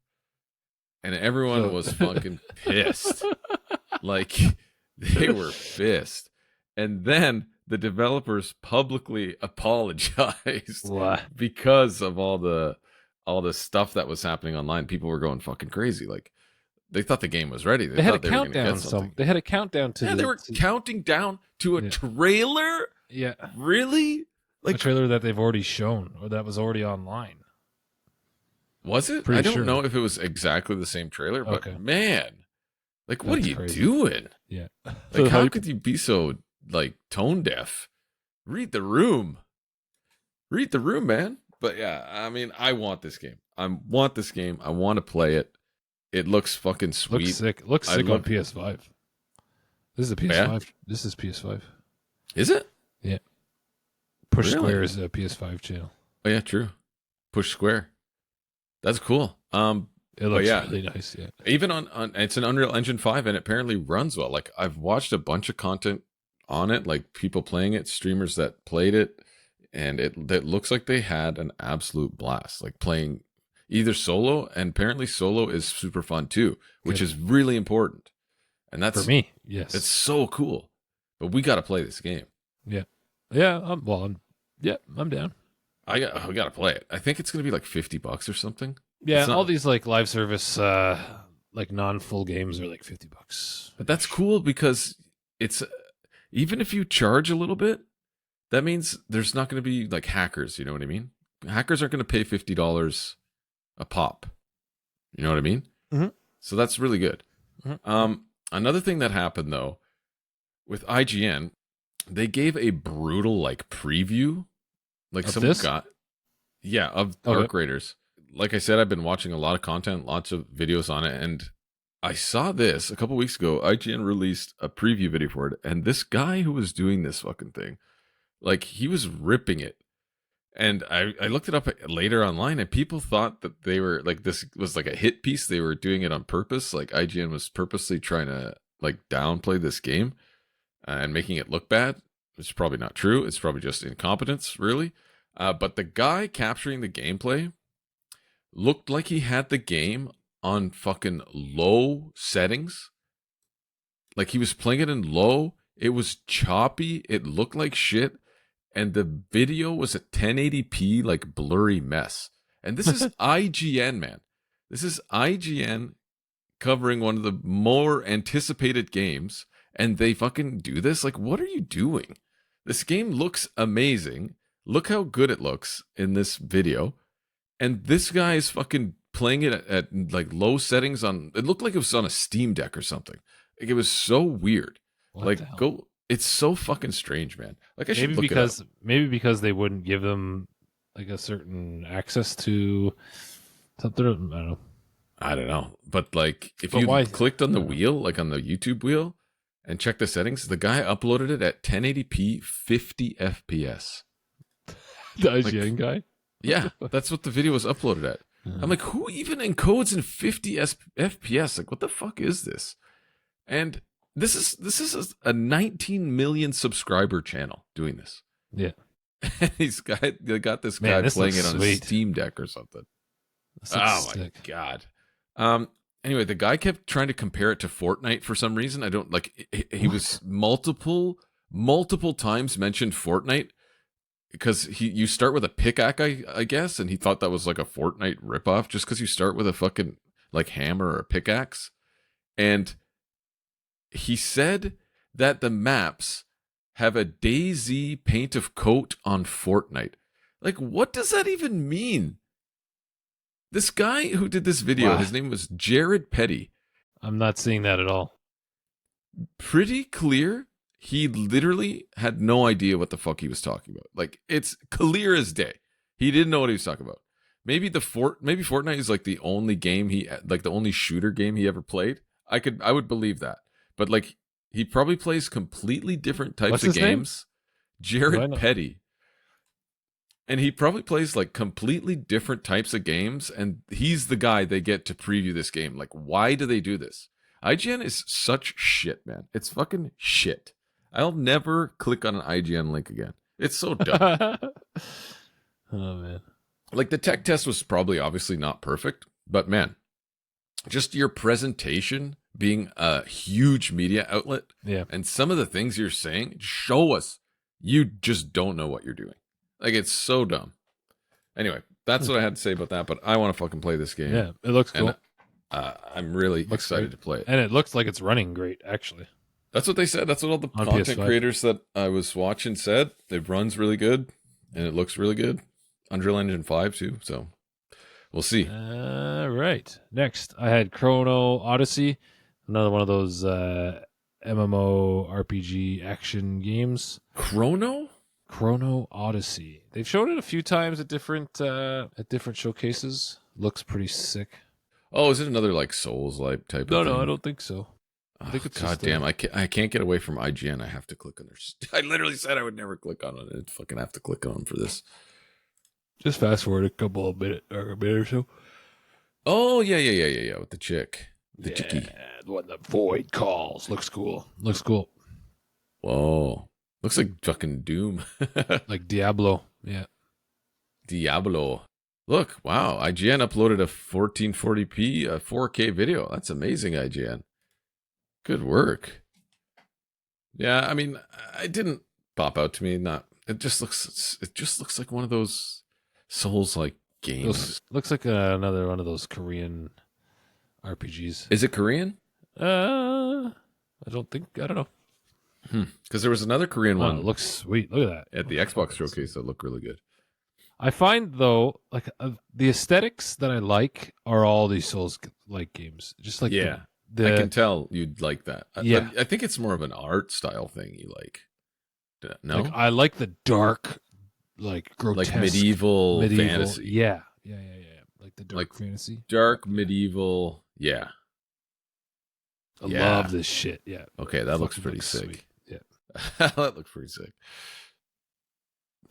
And everyone was fucking pissed. Like, they were pissed. And then the developers publicly apologized because of all the stuff that was happening online. People were going fucking crazy. Like, they thought the game was ready. They had thought a countdown. They had a countdown to. Yeah, they were counting down to a trailer. Yeah, really? Like a trailer that they've already shown or that was already online. Was it? I don't know if it was exactly the same trailer, but man, like, what are you doing? Yeah, like, how could you be so like tone deaf? Read the room, man. But yeah, I mean, I want this game. I want to play it. It looks fucking sweet. Looks sick on PS5. This is a PS5. Yeah? This is PS5. Is it? Yeah. Push Square is a PS5 channel. Oh yeah, true. Push Square. That's cool. It looks really nice. Yeah. Even on it's an Unreal Engine 5 and it apparently runs well. Like, I've watched a bunch of content on it, like people playing it, streamers that played it, and it looks like they had an absolute blast. Like, playing either solo, and apparently solo is super fun too, which is really important. And that's for me. Yes, it's so cool. But we got to play this game. Yeah, I'm down. I got to play it. I think it's gonna be like $50 or something. Yeah, all these like live service, like non-full games are like $50. But that's cool because it's even if you charge a little bit, that means there's not going to be like hackers. You know what I mean? Hackers aren't going to pay $50 a pop. You know what I mean? Mm-hmm. So that's really good. Mm-hmm. Another thing that happened though, with IGN, they gave a brutal like preview, like of some guy, of Dark Raiders. Like I said, I've been watching a lot of content, lots of videos on it, and I saw this a couple weeks ago. IGN released a preview video for it, and this guy who was doing this fucking thing, like, he was ripping it. And I looked it up later online, and people thought that they were like, this was like a hit piece. They were doing it on purpose. Like, IGN was purposely trying to like downplay this game and making it look bad. It's probably not true. It's probably just incompetence, really. But the guy capturing the gameplay looked like he had the game on fucking low settings. Like, he was playing it in low. It was choppy. It looked like shit. And the video was a 1080p, like, blurry mess. And this is IGN, man. This is IGN covering one of the more anticipated games. And they fucking do this? Like, what are you doing? This game looks amazing. Look how good it looks in this video. And this guy is fucking playing it at like low settings on. It looked like it was on a Steam Deck or something. Like, it was so weird. It's so fucking strange, man. Like, I should look it up. Maybe because they wouldn't give them like a certain access to something. I don't know. But like, if you clicked on the wheel, like on the YouTube wheel, and checked the settings, the guy uploaded it at 1080p, 50 FPS. The IGN guy. Yeah, that's what the video was uploaded at. I'm like, who even encodes in 50 FPS? Like, what the fuck is this? And this is a 19 million subscriber channel doing this. Yeah. And they got this guy playing it on a Steam Deck or something. Oh my God. Anyway, the guy kept trying to compare it to Fortnite for some reason. I don't like. He was multiple times mentioned Fortnite. Because you start with a pickaxe, I guess, and he thought that was like a Fortnite ripoff just because you start with a fucking like hammer or a pickaxe. And he said that the maps have a DayZ paint of coat on Fortnite. Like, what does that even mean? This guy who did this video, his name was Jared Petty. I'm not seeing that at all. Pretty clear. He literally had no idea what the fuck he was talking about. Like, it's clear as day. He didn't know what he was talking about. maybe maybe Fortnite is like the only game the only shooter game he ever played. I would believe that. But like he probably plays completely different types What's of his name? games. Jared Petty. And he probably plays like completely different types of games, and he's the guy they get to preview this game. Like, why do they do this? IGN is such shit, man. It's fucking shit. I'll never click on an IGN link again. It's so dumb. Oh man. Like the tech test was probably obviously not perfect, but man, just your presentation being a huge media outlet, and some of the things you're saying show us you just don't know what you're doing. Like, it's so dumb. Anyway, that's what I had to say about that, but I want to fucking play this game. Yeah, it looks cool. And, I'm really excited to play it. And it looks like it's running great, actually. That's what they said. That's what all the content creators that I was watching said. It runs really good, and it looks really good. Unreal Engine 5, too, so we'll see. All right. Next, I had Chrono Odyssey, another one of those MMO RPG action games. Chrono Odyssey. They've shown it a few times at different showcases. Looks pretty sick. Oh, is it another like Souls-like type of thing? No, I don't think so. I think it's goddamn, I can't get away from IGN. I have to click on their. I literally said I would never click on it. I'd fucking have to click on them for this. Just fast forward a minute or so. Oh yeah, with the chick, the chickie, the one the Void calls. Looks cool. Whoa. Looks like fucking Doom. Like Diablo. Yeah. Diablo. Look, wow. IGN uploaded a 1440p 4K video. That's amazing, IGN. Good work. Yeah, I mean, it didn't pop out to me. It just looks like one of those Souls-like games. Looks like another one of those Korean RPGs. Is it Korean? I don't know. Because there was another Korean one. It looks sweet. Look at that. At the Xbox showcase that looked really good. I find, though, like the aesthetics that I like are all these Souls-like games. Just like I can tell you'd like that. Yeah. I think it's more of an art style thing you like. No? Like, I like the dark, like grotesque. Like medieval fantasy. Yeah. Like the dark fantasy. Dark medieval. Yeah. I love this shit. Yeah. Okay, that looks pretty sick. Sweet. Yeah. That looks pretty sick.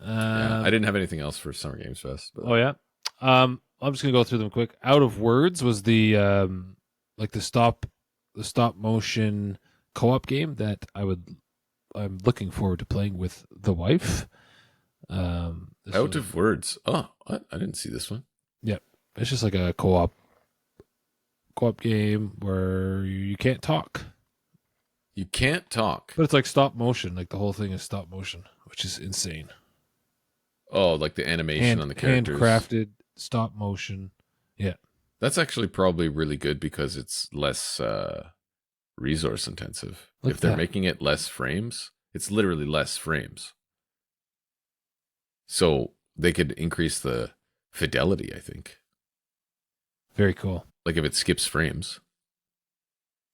I didn't have anything else for Summer Games Fest. But... Oh yeah. I'm just gonna go through them quick. Out of Words was the the stop motion co-op game that I'm looking forward to playing with the wife. Out of Words. Oh, what? I didn't see this one. Yeah, it's just like a co-op game where you can't talk. You can't talk. But it's like stop motion. Like the whole thing is stop motion, which is insane. Oh, like the animation on the characters. Handcrafted stop motion. Yeah. That's actually probably really good because it's less resource intensive. If they're making it less frames, it's literally less frames. So they could increase the fidelity, I think. Very cool. Like if it skips frames.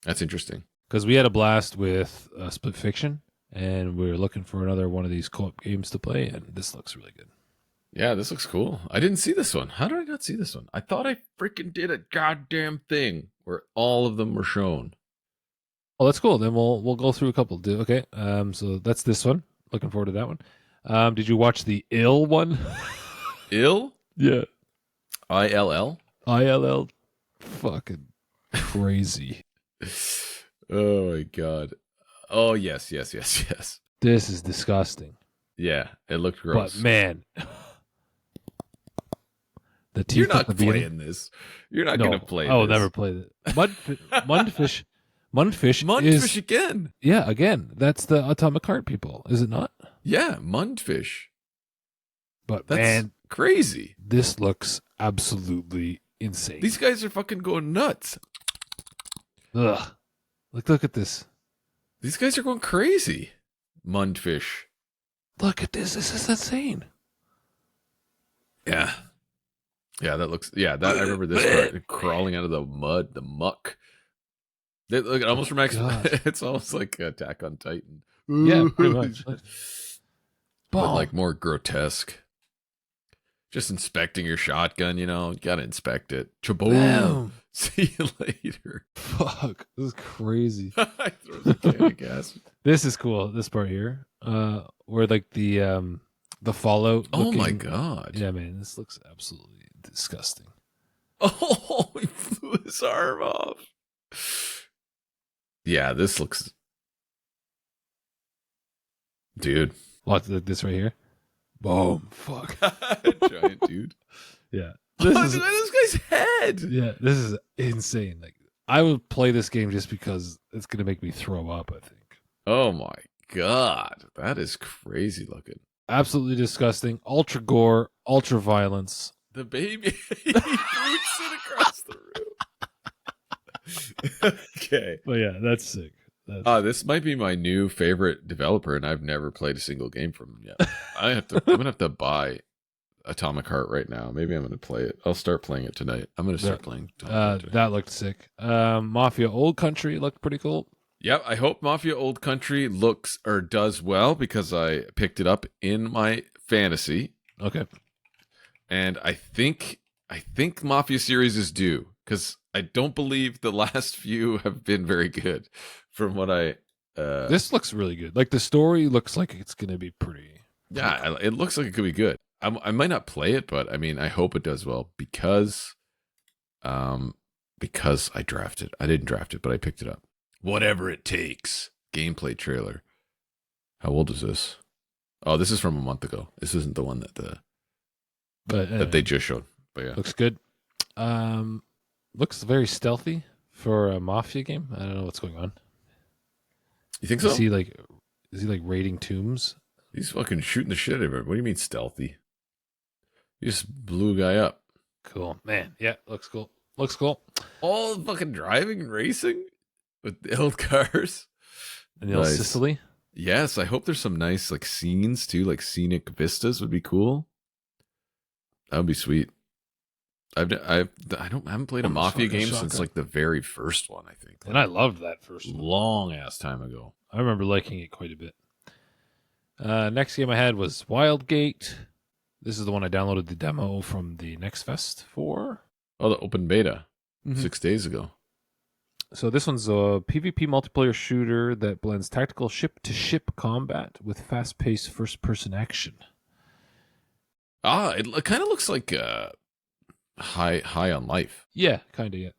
That's interesting. Because we had a blast with Split Fiction, and we were looking for another one of these co-op games to play, and this looks really good. Yeah, this looks cool. I didn't see this one. How did I not see this one? I thought I freaking did a goddamn thing where all of them were shown. Oh, that's cool. Then we'll go through a couple. Okay. So that's this one. Looking forward to that one. Did you watch the Ill one? Ill? Yeah. ILL? ILL. Fucking crazy. Oh my god. Oh yes. This is disgusting. Yeah, it looked gross. But man, the teeth. You're not playing this. You're not going to play this. I will never play this. Mundfish. Mundfish again. Yeah, again. That's the Atomic Heart people, is it not? Yeah, Mundfish. But that's man, crazy. This looks absolutely insane. These guys are fucking going nuts. Ugh. Look at this. These guys are going crazy. Mundfish. Look at this. This is insane. Yeah. Yeah, that looks... Yeah, that I remember this part. Crawling out of the mud, the muck. Look, it almost reminds... It's almost like Attack on Titan. Yeah, pretty much. But like more grotesque. Just inspecting your shotgun, you know, you gotta inspect it. Chaboom. Boom. See you later. Fuck, this is crazy. I throw the can of gas. This is cool. This part here, where like the Fallout. Oh my looking- god. Yeah, man, this looks absolutely disgusting. Oh, he flew his arm off. Yeah, this looks. Dude. Watch this right here. Boom. Fuck. Giant dude. Yeah. This This is this guy's head. yeah. This is insane. Like I would play this game just because it's gonna make me throw up. I think. Oh my god. That is crazy looking. Absolutely disgusting. Ultra gore. Ultra violence. The baby he boots it across the room. Okay. But yeah, that's sick. That's This might be my new favorite developer, and I've never played a single game from him yet. I'm gonna have to buy Atomic Heart right now. Maybe I'm gonna play it. I'll start playing it tonight. I'm gonna start playing Atomic Heart tonight. that looked sick. Mafia Old Country looked pretty cool. Yep, I hope Mafia Old Country looks or does well because I picked it up in my fantasy, Okay. and I think Mafia series is due because I don't believe the last few have been very good. From what I This looks really good. Like the story looks like it's gonna be pretty. yeah, it looks like it could be good. I might not play it, but I mean, I hope it does well because I drafted. I didn't draft it, but I picked it up. Whatever it takes. Gameplay trailer. How old is this? Oh, this is from a month ago. This isn't the one that that they just showed. But yeah, looks good. Looks very stealthy for a Mafia game. I don't know what's going on. you think so? Is he like raiding tombs? He's fucking shooting the shit out of it. What do you mean stealthy? You just blew a guy up. Cool, man. Yeah, looks cool. Looks cool. All fucking driving and racing with the old cars. And the old Nice. Sicily. Yes, I hope there's some nice like scenes too, like scenic vistas would be cool. That would be sweet. I haven't played a Oh, Mafia shotgun, game since shotgun. like the very first one, I think. And I loved that first one. Long ass time ago. I remember liking it quite a bit. Next game I had was Wildgate. This is the one I downloaded the demo from the Nextfest for. Oh, the open beta Mhm. 6 days ago. So this one's a PvP multiplayer shooter that blends tactical ship-to-ship combat with fast-paced first-person action. It kind of looks like High on Life. Yeah, kind of, yeah.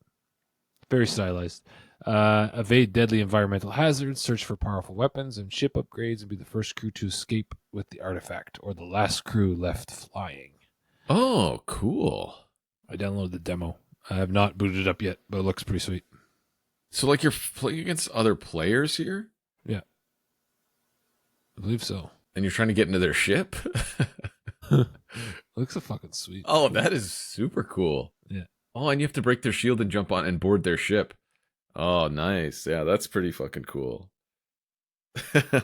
Very stylized. Evade deadly environmental hazards, search for powerful weapons and ship upgrades, and be the first crew to escape with the artifact, or the last crew left flying. Oh, cool. I downloaded the demo. I have not booted it up yet, but it looks pretty sweet. So like you're playing against other players here, I believe so. and you're trying to get into their ship. Looks a fucking sweet. Oh, that is super cool. Yeah. Oh, and you have to break their shield and jump on and board their ship. Oh, nice. Yeah, that's pretty fucking cool.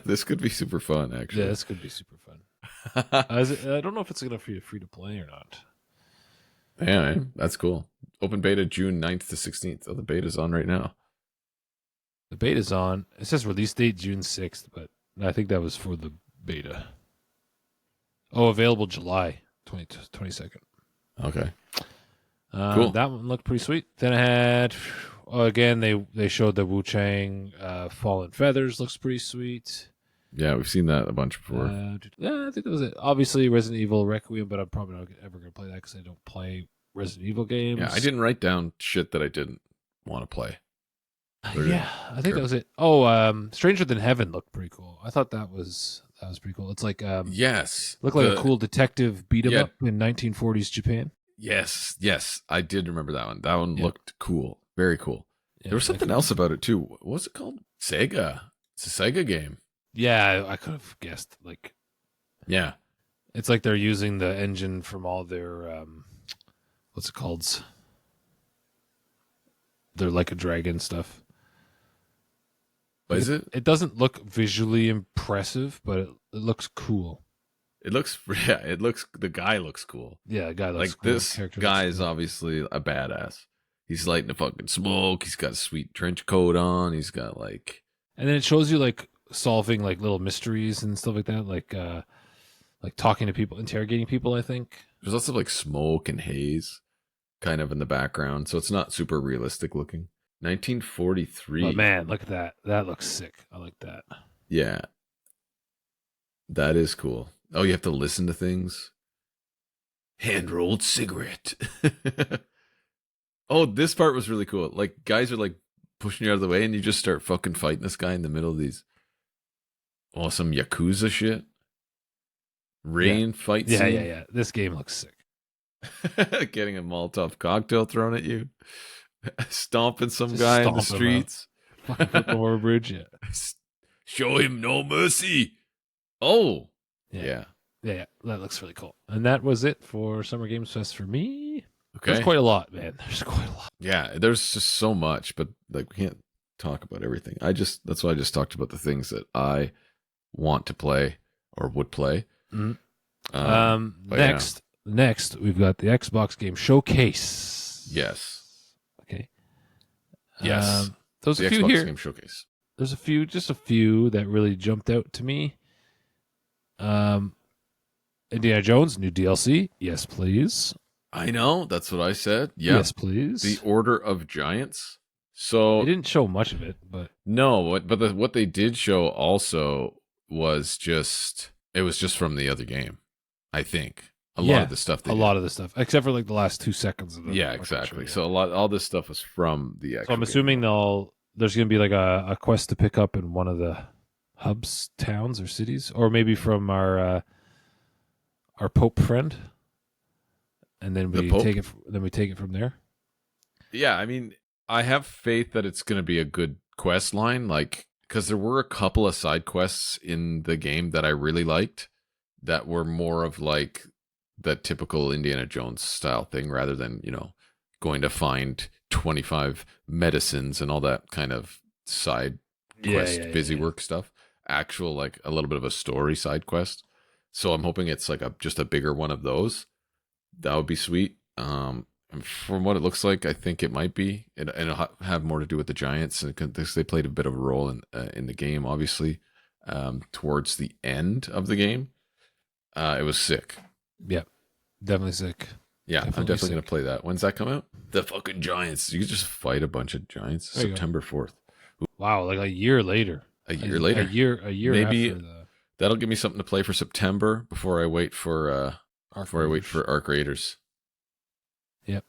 This could be super fun, actually. Yeah, this could be super fun. I don't know if it's gonna be free to play or not. Yeah, man, that's cool. Open beta June 9th to 16th. Oh, the beta's on right now. The beta's on. It says release date June 6th, but I think that was for the beta. Oh, available July 22nd. Okay. Cool. That one looked pretty sweet. Then I had, again, they showed the Wu Chang Fallen Feathers. Looks pretty sweet. Yeah, we've seen that a bunch before. Yeah, I think that was it. Obviously, Resident Evil Requiem, but I'm probably not ever going to play that because I don't play Resident Evil games. Yeah, I didn't write down shit that I didn't want to play. Yeah, I think that was it. Oh, Stranger Than Heaven looked pretty cool. I thought that was pretty cool. It's like Yes. looked like a cool detective beat 'em Yeah. up in 1940s Japan. Yes. I did remember that one. That one Yeah. looked cool. Very cool. Yeah, There was something like- else about it too. What was it called? Sega. It's a Sega game. Yeah, I could have guessed. Like, Yeah. it's like they're using the engine from all their what's it called? They're like a dragon stuff. What is it? It doesn't look visually impressive, but it looks cool. It looks, yeah, it looks, the guy looks cool. Yeah, the guy looks Like cool. this Character guy looks is cool. obviously a badass. He's lighting a fucking smoke. He's got a sweet trench coat on. He's got like, And then it shows you like solving like little mysteries and stuff like that, like talking to people, interrogating people, I think. There's lots of like smoke and haze kind of in the background, so it's not super realistic looking. 1943. But man, look at that. That looks sick. I like that. Yeah. That is cool. Oh, you have to listen to things. Hand-rolled cigarette. Oh, this part was really cool. Like, guys are like pushing you out of the way and you just start fucking fighting this guy in the middle of these awesome Yakuza shit. Rain fight scene. Yeah. This game looks sick. Getting a Molotov cocktail thrown at you. Stomping some guy in the streets. Fucking flip over a bridge, yeah. Show him no mercy. Oh. Yeah. That looks really cool. And that was it for Summer Games Fest for me. Okay. There's quite a lot, man. There's quite a lot. Yeah, there's just so much, but like we can't talk about everything. That's why I just talked about the things that I want to play or would play. Mm-hmm. Next, we've got the Xbox Game Showcase. Yes. Okay. Yes. There's the a few Xbox here. Game Showcase. There's just a few that really jumped out to me. Indiana Jones, new DLC. Yes, please. I know. That's what I said. Yeah. Yes, please. The Order of Giants. So they didn't show much of it, but no. What they did show also was just from the other game. I think a lot of the stuff, except for like the last 2 seconds of the exactly. So all this stuff was from the actual. So I'm assuming there's going to be like a quest to pick up in one of the hubs, towns, or cities, or maybe from our Pope friend, and then we take it from there. Yeah, I mean, I have faith that it's going to be a good quest line, like because there were a couple of side quests in the game that I really liked that were more of like that typical Indiana Jones style thing rather than, going to find 25 medicines and all that kind of side quest, busy work stuff. Actual, like a little bit of a story side quest. So I'm hoping it's like just a bigger one of those. That would be sweet. From what it looks like, I think it might be, and it'll have more to do with the Giants, because they played a bit of a role in the game, obviously, towards the end of the game. It was sick. Yeah, definitely sick. Yeah, I'm definitely going to play that. When's that come out? The fucking Giants. You can just fight a bunch of Giants. September 4th. Wow, like a year later. A year later. A year maybe after that'll give me something to play for September before I wait for Arc Raiders. Yep.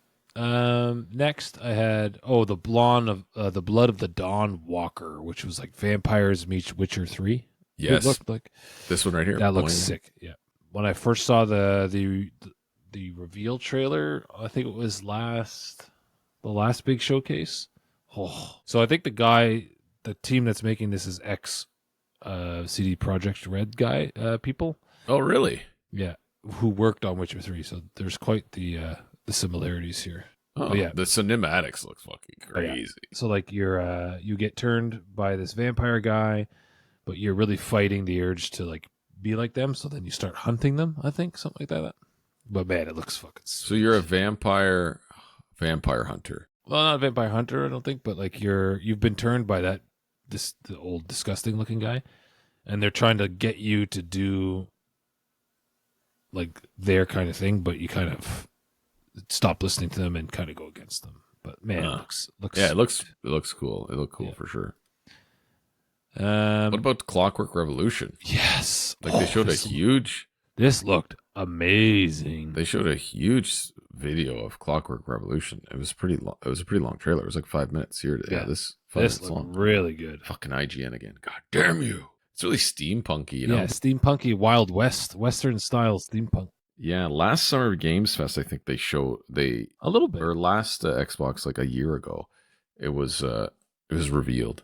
Next I had the Blood of the Dawn Walker, which was like Vampires meets Witcher 3. Yes. It looked like this one right here. That looks sick. Yeah. When I first saw the reveal trailer, I think it was the last big showcase. Oh. So I think the team that's making this is ex CD Projekt Red guy people. Oh, really? Yeah, who worked on Witcher 3. So there's quite the similarities here. Oh, yeah. The cinematics look fucking crazy. Yeah. So like you get turned by this vampire guy, but you're really fighting the urge to like be like them. So then you start hunting them. I think something like that. But man, it looks fucking. So you're a vampire hunter. Well, not a vampire hunter, I don't think, but like you've been turned by the old disgusting looking guy, and they're trying to get you to do like their kind of thing, but you kind of stop listening to them and kind of go against them. But man, it looks yeah, it looks cool. It looked cool for sure. What about Clockwork Revolution? Yes, like they showed This looked amazing. They showed a huge video of Clockwork Revolution. It was pretty long. It was a pretty long trailer. It was like 5 minutes here. Yeah, this looked long. Really good. Fucking IGN again. God damn you! It's really steampunky, you know. Yeah, steampunky, Wild West, Western style steampunk. Yeah, last Summer Games Fest, I think they a little bit, or last Xbox like a year ago, it was revealed.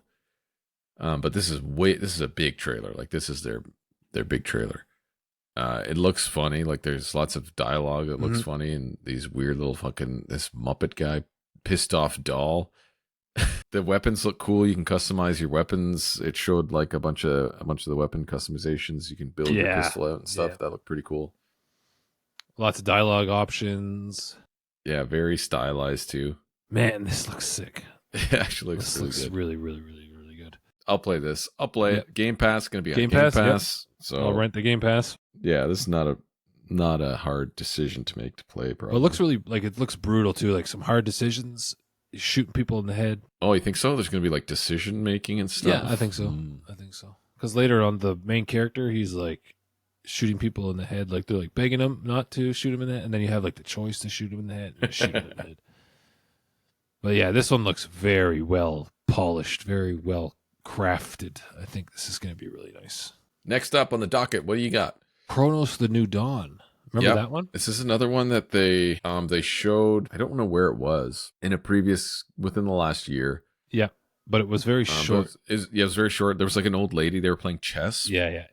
But this is a big trailer. Like this is their big trailer. It looks funny. Like there's lots of dialogue that looks funny, and these weird little this Muppet guy, pissed off doll. The weapons look cool. You can customize your weapons. It showed like a bunch of the weapon customizations. You can build your pistol out and stuff. That looked pretty cool. Lots of dialogue options. Yeah, very stylized too. Man, this looks sick. It actually looks really, really, really, really good. I'll play this. I'll play it. Game Pass going to be on Game Pass. Yep. So I'll rent the Game Pass. Yeah, this is not not a hard decision to make to play, probably. Well, it looks really like it looks brutal too. Like some hard decisions, shooting people in the head. Oh, you think so? There's going to be like decision making and stuff? Yeah, I think so. I think so. Because later on, the main character, he's like shooting people in the head. Like they're like begging him not to shoot him in the head, and then you have like the choice to shoot him in the head and shoot him in the head. But yeah, this one looks very well polished, very well crafted. I think this is going to be really nice. Next up on the docket, what do you got? Chronos: The New Dawn. Remember that one? This is another one that they showed. I don't know where it was in a previous within the last year. Yeah, but it was very short. It was very short. There was like an old lady. They were playing chess. Yeah.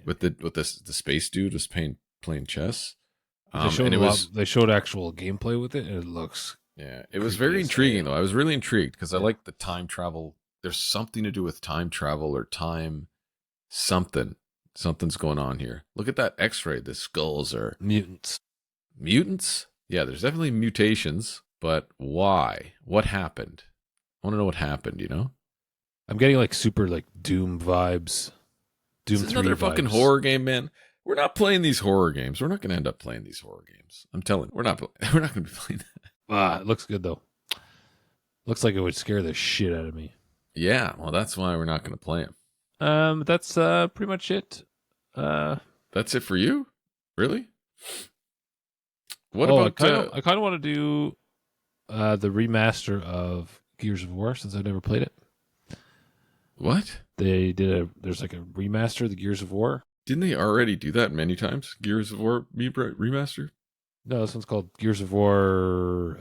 With the space dude was playing chess. They showed actual gameplay with it, and it looks. Yeah, it was very intriguing though. I was really intrigued because I like the time travel. There's something to do with time travel or time something. Something's going on here. Look at that X-ray. The skulls are mutants. Mutants? Yeah, there's definitely mutations, but why? What happened? I want to know what happened, you know? I'm getting like super like Doom vibes. Doom 3 another vibes. Fucking horror game, man. We're not playing these horror games. We're not going to end up playing these horror games. I'm telling you, we're not going to be playing that. It looks good though. Looks like it would scare the shit out of me. Yeah, well, that's why we're not going to play them. That's pretty much it. That's it for you? Really? What about? I kind of want to do the remaster of Gears of War since I've never played it. What? There's like a remaster of the Gears of War. Didn't they already do that many times? Gears of War remaster? No, this one's called Gears of War.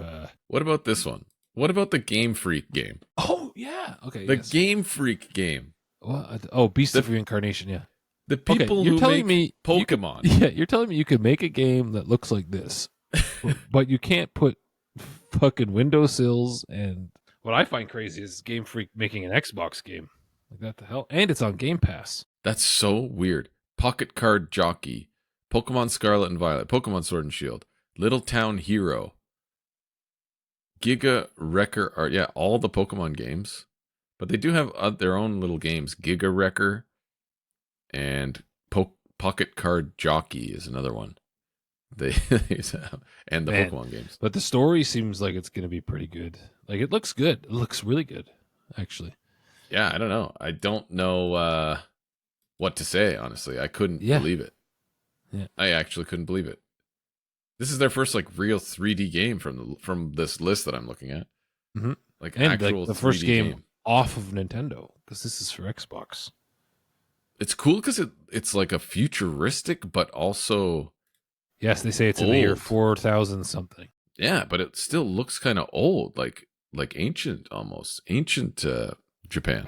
What about this one? What about the Game Freak game? Oh yeah, okay. The Game Freak game. What? Oh, Beast of Reincarnation. Yeah. The people who make Pokemon. You're telling me you could make a game that looks like this, but you can't put fucking windowsills. And what I find crazy is Game Freak making an Xbox game. Like that the hell? And it's on Game Pass. That's so weird. Pocket Card Jockey, Pokemon Scarlet and Violet, Pokemon Sword and Shield, Little Town Hero, Giga Wrecker Art. Yeah, all the Pokemon games. But they do have their own little games. Giga Wrecker and Pocket Card Jockey is another one. And the Pokemon games. But the story seems like it's going to be pretty good. Like it looks good. It looks really good, actually. Yeah, I don't know. I don't know what to say, honestly. I couldn't believe it. Yeah. I actually couldn't believe it. This is their first like real 3D game from this list that I'm looking at. Mm-hmm. Like and actual like the 3D first game off of Nintendo, because this is for Xbox. It's cool because it's like a futuristic, but also yes, they say it's in the year 4000 something. Yeah, but it still looks kind of old, like ancient almost, ancient Japan,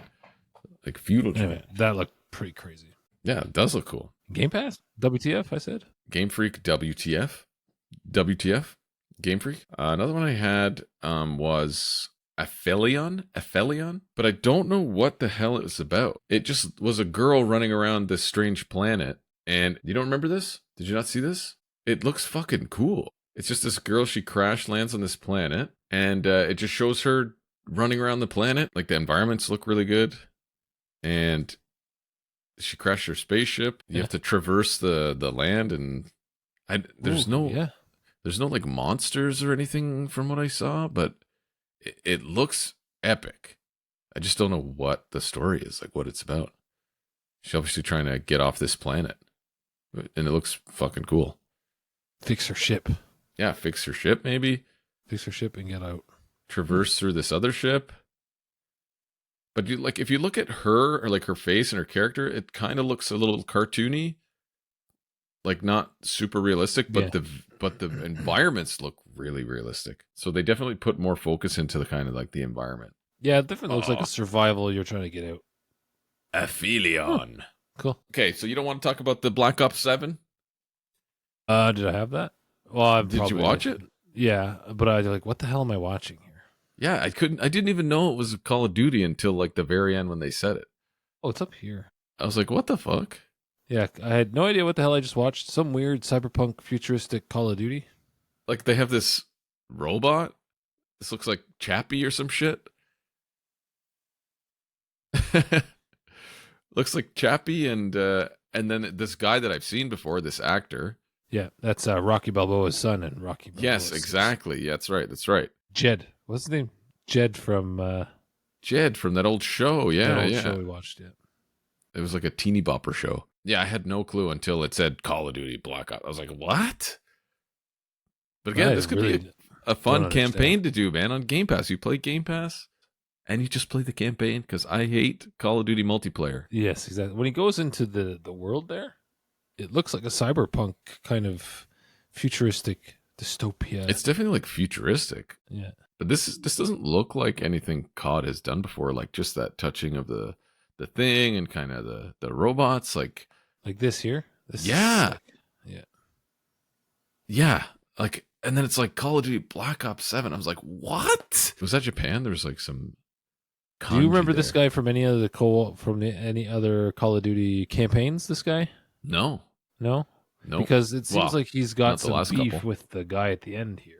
like feudal Japan. Anyway, that looked pretty crazy. Yeah, it does look cool. Game Pass, WTF? I said Game Freak, WTF, Game Freak. Another one I had was Aphelion, but I don't know what the hell it was about. It just was a girl running around this strange planet, and you don't remember this? Did you not see this? It looks fucking cool. It's just this girl, she crash lands on this planet, and it just shows her running around the planet. Like the environments look really good, and she crashed her spaceship. You have to traverse the land, and there's no like monsters or anything from what I saw, but it looks epic. I just don't know what the story is, like what it's about. She's obviously trying to get off this planet, and it looks fucking cool. Fix her ship. Yeah, fix her ship maybe. Fix her ship and get out. Traverse through this other ship. But if you look at her or like her face and her character, it kind of looks a little cartoony. Like not super realistic, but the environments look really realistic. So they definitely put more focus into the kind of like the environment. Yeah, it definitely looks like a survival you're trying to get out. Aphelion. Cool. Okay, so you don't want to talk about the Black Ops 7? Did I have that? Well, did you watch it? Yeah, but I was like, what the hell am I watching here? Yeah, I didn't even know it was Call of Duty until like the very end when they said it. Oh, it's up here. I was like, what the fuck? Yeah, I had no idea what the hell I just watched. Some weird cyberpunk futuristic Call of Duty. Like they have this robot. This looks like Chappie or some shit. Looks like Chappie and then this guy that I've seen before, this actor. Yeah, that's Rocky Balboa's son and Rocky Balboa's Yes, exactly. Yeah, that's right. That's right. Jed. What's his name? Jed from Jed from that old show. Yeah, that old yeah. show we watched. Yeah. It was like a teeny bopper show. Yeah, I had no clue until it said Call of Duty Black Ops. I was like, what? But again, this could be a fun campaign to do, man, on Game Pass. You play Game Pass and you just play the campaign because I hate Call of Duty multiplayer. Yes, exactly. When he goes into the world there, it looks like a cyberpunk kind of futuristic dystopia. It's definitely like futuristic. Yeah. But this doesn't look like anything COD has done before, like just that touching of the thing and kind of the robots, like this here. This yeah, yeah, yeah, like, and then it's like Call of Duty Black Ops 7. I was like, what? Was that Japan? There was like some. Do you remember this guy from any other any other Call of Duty campaigns? This guy? No, Because it seems like he's got some beef couple. with the guy at the end here.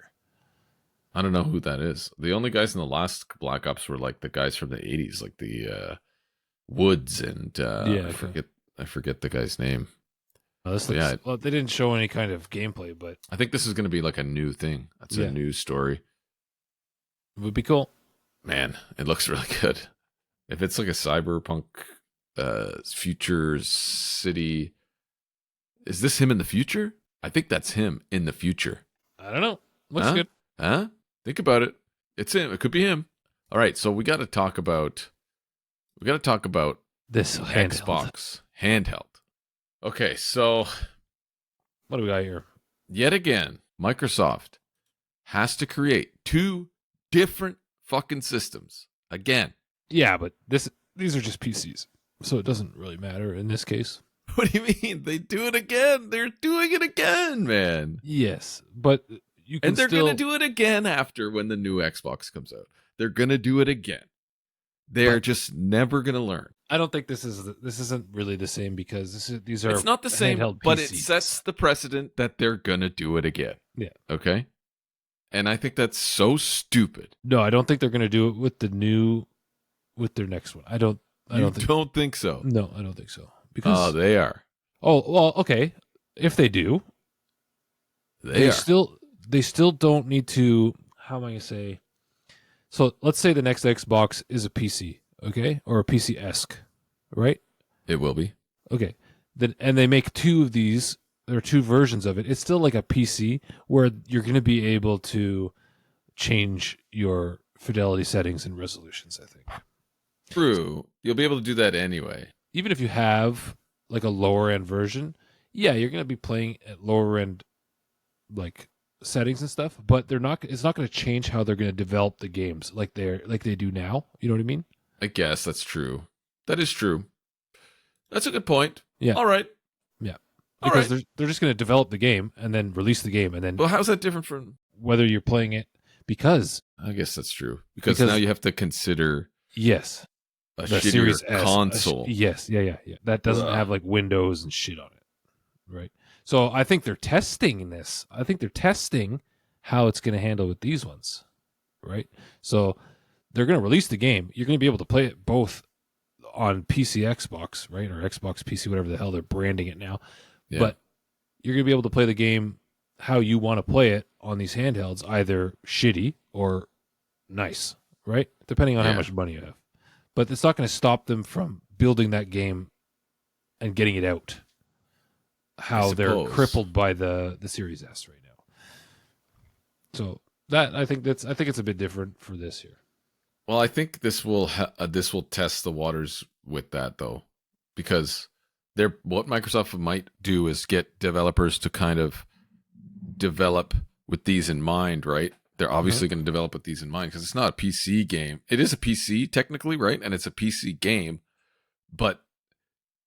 I don't know who that is. The only guys in the last Black Ops were like the guys from the 80s, like the Woods and I forget the guy's name. Well, they didn't show any kind of gameplay, but I think this is going to be like a new thing. That's a new story. It would be cool. Man, it looks really good. If it's like a cyberpunk future city, is this him in the future? I think that's him in the future. I don't know. Looks good. Huh? Think about it. It's him. It could be him. All right, so we got to talk about this Xbox handheld. Okay, so what do we got here? Yet again, Microsoft has to create two different fucking systems. Again. Yeah, but these are just PCs. So it doesn't really matter in this case. What do you mean? They do it again. They're doing it again, man. Yes, but they're going to do it again after when the new Xbox comes out. They're going to do it again. They're just never going to learn. I don't think this isn't really the same because these are. It's not the same, handheld but PCs. it sets the precedent that they're going to do it again. Yeah. Okay? And I think that's so stupid. No, I don't think they're going to do it with their next one. I don't think so. No, I don't think so. Because they are. Oh, well, okay. If they do, they still don't need to, how am I going to say? So let's say the next Xbox is a PC, okay? Or a PC-esque, right? It will be. Okay. And they make two of these, there are two versions of it. It's still like a PC where you're going to be able to change your fidelity settings and resolutions, I think. True. You'll be able to do that anyway. Even if you have like a lower end version, yeah, you're going to be playing at lower end like settings and stuff, but it's not going to change how they're going to develop the games like they do now. You know what I mean? I guess that's true. That is true. That's a good point. Yeah. All right. Yeah. Because they're just going to develop the game and then release the game and then. Well, how's that different from whether you're playing it? Because I guess that's true. Because now you have to consider yes a shittier Series console. Yes. Yeah. That doesn't have like Windows and shit on it, right? So I think they're testing this. I think they're testing how it's going to handle with these ones, right? So they're going to release the game. You're going to be able to play it both on PC, Xbox, right, or Xbox PC, whatever the hell they're branding it now. Yeah. But you're going to be able to play the game how you want to play it on these handhelds, either shitty or nice, right? Depending on how much money you have. But it's not going to stop them from building that game and getting it out. How they're crippled by the Series S right now. So that I think it's a bit different for this year. Well, I think this will test the waters with that though, because what Microsoft might do is get developers to kind of develop with these in mind, right? They're obviously going to develop with these in mind because it's not a PC game. It is a PC technically, right? And it's a PC game, but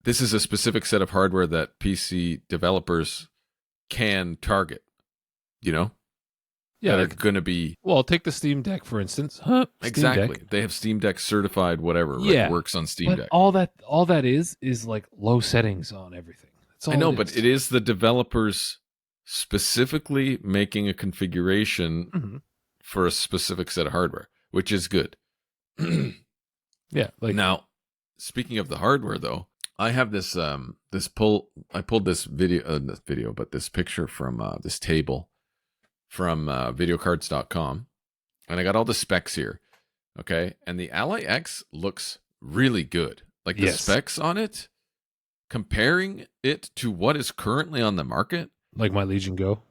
this is a specific set of hardware that PC developers can target, you know? Yeah. They're going to be... Well, take the Steam Deck, for instance. Exactly. Deck. They have Steam Deck certified whatever, right? Works on Steam Deck. All that is like low settings on everything. That's all I know, but it is the developers specifically making a configuration for a specific set of hardware, which is good. Yeah. Now, speaking of the hardware, though, I have this I pulled this this picture from this table from videocards.com, and I got all the specs here. Okay, and the Ally X looks really good. Like the specs on it, comparing it to what is currently on the market, like my Legion Go.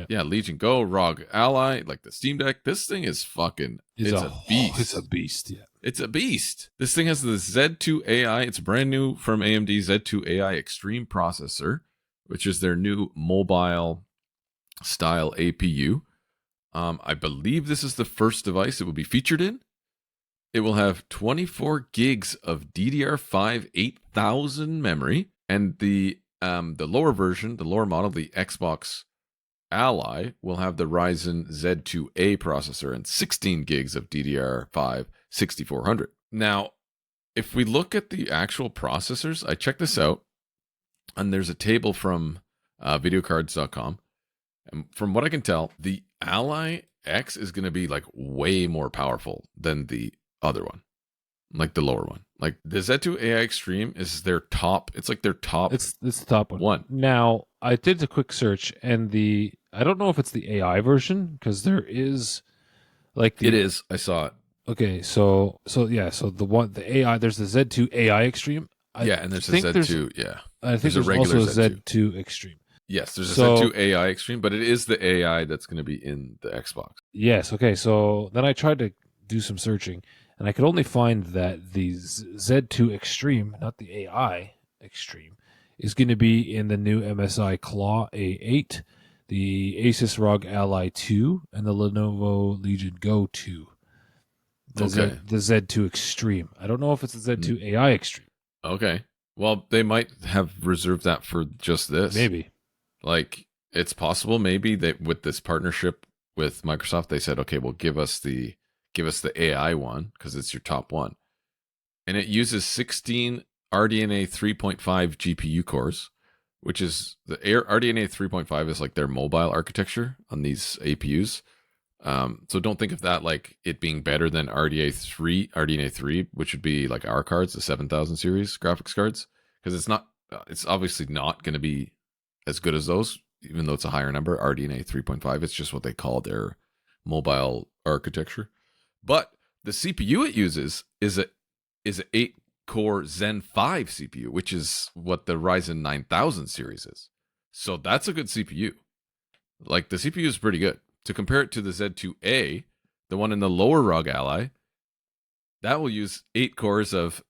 Yeah, Legion Go, ROG Ally, like the Steam Deck. This thing is fucking. It's a beast. It's a beast. Yeah, it's a beast. This thing has the Z2 AI. It's brand new from AMD Z2 AI Extreme processor, which is their new mobile style APU. I believe this is the first device it will be featured in. It will have 24 gigs of DDR5 8000 memory, and the lower version, the lower model, the Xbox Ally, will have the Ryzen Z2A processor and 16 gigs of DDR5 6400. Now, if we look at the actual processors, I checked this out, and there's a table from videocards.com. And from what I can tell, the Ally X is going to be like way more powerful than the other one, like the lower one. Like the Z2 AI Extreme is their top. It's like their top. It's the top one. Now, I did a quick search, and I don't know if it's the AI version, because there is like it is. I saw it. Okay, so the AI, there's the Z2 AI Extreme. And there's a Z2. I think there's also a Z2 Extreme. Yes, there's a Z2 AI Extreme, but it is the AI that's going to be in the Xbox. Yes. Okay. So then I tried to do some searching, and I could only find that the Z2 Extreme, not the AI Extreme, is going to be in the new MSI Claw A8, the Asus ROG Ally 2, and the Lenovo Legion Go 2. The Z2 Extreme. I don't know if it's the Z2 AI Extreme. Okay. Well, they might have reserved that for just this. Maybe. Like, it's possible. Maybe that with this partnership with Microsoft, they said, okay, well, give us the AI one because it's your top one, and it uses 16 RDNA 3.5 GPU cores, which is the RDNA 3.5 is like their mobile architecture on these APUs. So don't think of that like it being better than RDNA 3, which would be like our cards, the 7000 series graphics cards, because it's not. It's obviously not going to be as good as those, even though it's a higher number. RDNA 3.5. It's just what they call their mobile architecture. But the CPU it uses is a 8-core Zen 5 CPU, which is what the Ryzen 9000 series is. So that's a good CPU. Like, the CPU is pretty good. To compare it to the Z2A, the one in the lower ROG Ally, that will use 8 cores of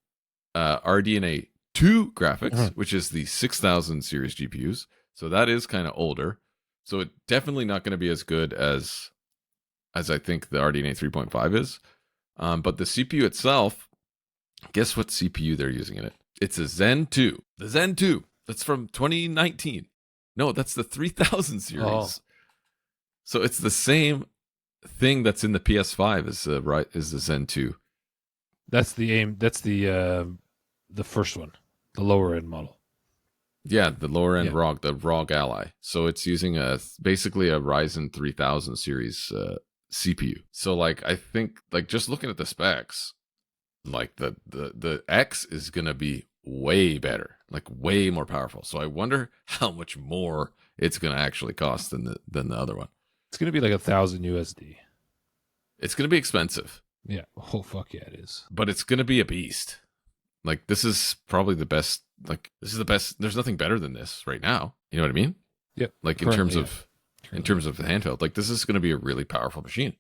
RDNA 2 graphics, which is the 6000 series GPUs. So that is kind of older. So it's definitely not going to be as good as I think the RDNA 3.5 is. But the CPU itself, guess what CPU they're using in it? It's a Zen 2. The Zen 2. That's from 2019. No, that's the 3000 series. Oh. So it's the same thing that's in the PS5 is the Zen 2. That's the aim. That's the first one, the lower end model. Yeah, the lower end ROG, the ROG Ally. So it's using basically a Ryzen 3000 series CPU. So like, I think like just looking at the specs, like the X is gonna be way better, like way more powerful. So I wonder how much more it's gonna actually cost than the other one. It's gonna be like $1,000 USD. It's gonna be expensive. Yeah. Oh fuck yeah, it is. But it's gonna be a beast. Like, this is probably the best. Like, this is the best. There's nothing better than this right now. You know what I mean? Yep. Like, in terms of the handheld, like, this is going to be a really powerful machine.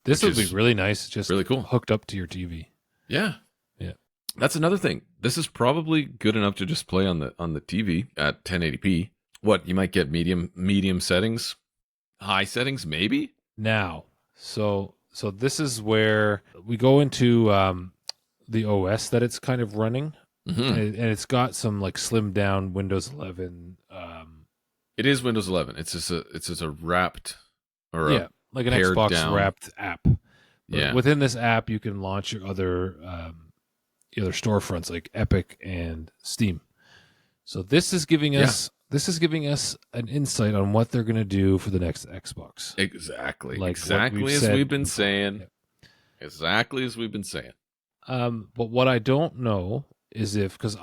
This would be really nice. Just really cool. Hooked up to your TV. Yeah. Yeah. That's another thing. This is probably good enough to just play on the TV at 1080p. What, you might get medium settings, high settings, maybe. Now, so this is where we go into the OS that it's kind of running. And it's got some like slimmed down Windows 11. It is Windows 11. It's just a wrapped or like an Xbox down wrapped app. But within this app, you can launch your other storefronts like Epic and Steam. So this is giving us an insight on what they're going to do for the next Xbox. Exactly. Like exactly as we've been saying. Yeah. Exactly as we've been saying. But what I don't know is because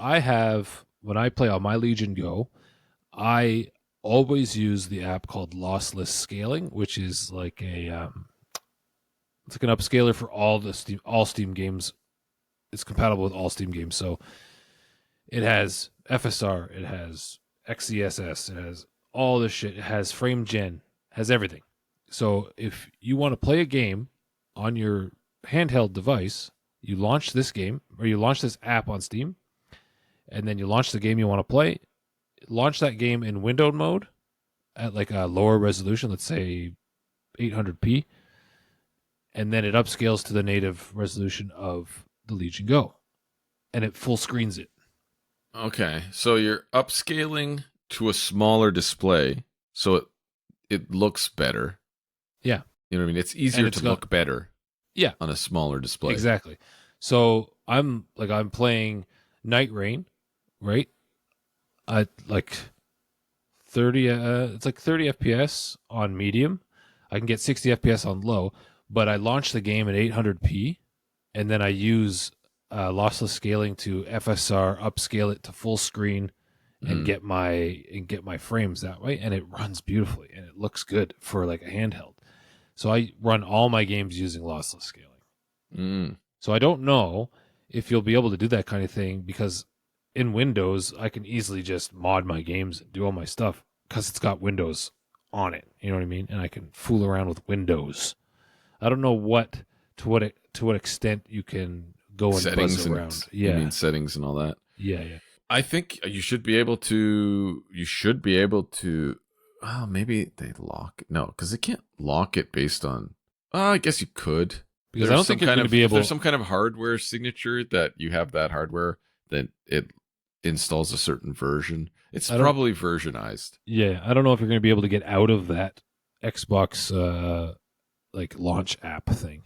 when I play on my Legion Go, I always use the app called Lossless Scaling, which is like it's like an upscaler for all Steam games. It's compatible with all Steam games, so it has FSR, it has XeSS, it has all this shit. It has frame gen, has everything. So if you want to play a game on your handheld device, you launch this game or you launch this app on Steam, and then you launch the game you want to play. Launch that game in windowed mode at like a lower resolution, let's say 800p, and then it upscales to the native resolution of the Legion Go, and it full screens it. Okay, so you're upscaling to a smaller display, so it looks better. Yeah, you know what I mean. It's easier to look better. Yeah, on a smaller display. Exactly. So I'm playing Nightreign, right? At like 30. It's like 30 FPS on medium. I can get 60 FPS on low, but I launch the game at 800p, and then I use lossless scaling to FSR, upscale it to full screen, and get my frames that way, and it runs beautifully and it looks good for like a handheld. So I run all my games using lossless scaling. So I don't know if you'll be able to do that kind of thing, because in Windows I can easily just mod my games and do all my stuff because it's got Windows on it. You know what I mean? And I can fool around with Windows. I don't know to what extent you can go and settings buzz around. You mean settings and all that? Yeah. I think you should be able to. Oh, maybe they lock. No, because they can't lock it based on. I guess you could. Because I don't think you're going to be able. There's some kind of hardware signature that you have that hardware, that it installs a certain version. It's probably versionized. Yeah, I don't know if you're going to be able to get out of that Xbox like launch app thing.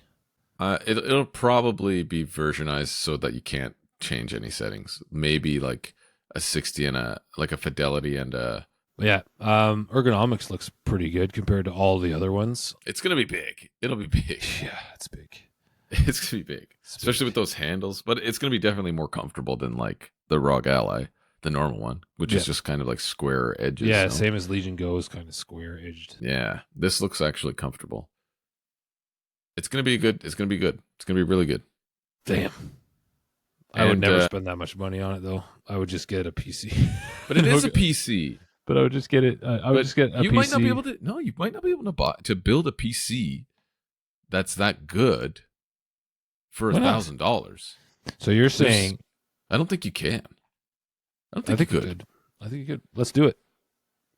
It'll probably be versionized so that you can't change any settings. Maybe like a 60 and a fidelity and a. Yeah, ergonomics looks pretty good compared to all the other ones. It's gonna be big. It'll be big. Yeah, it's big. It's gonna be big, especially with those handles. But it's gonna be definitely more comfortable than like the ROG Ally, the normal one, which is just kind of like square edges. Yeah, same as Legion Go is kind of square edged. Yeah, this looks actually comfortable. It's gonna be good. It's gonna be good. It's gonna be really good. Damn. I would never spend that much money on it, though. I would just get a PC. But it is a PC. But I would just get it. I would just get a PC. You might not be able to. No, you might not be able to build a PC that's that good for $1,000. So you're saying? I don't think you can. I think you could. I think you could. Let's do it.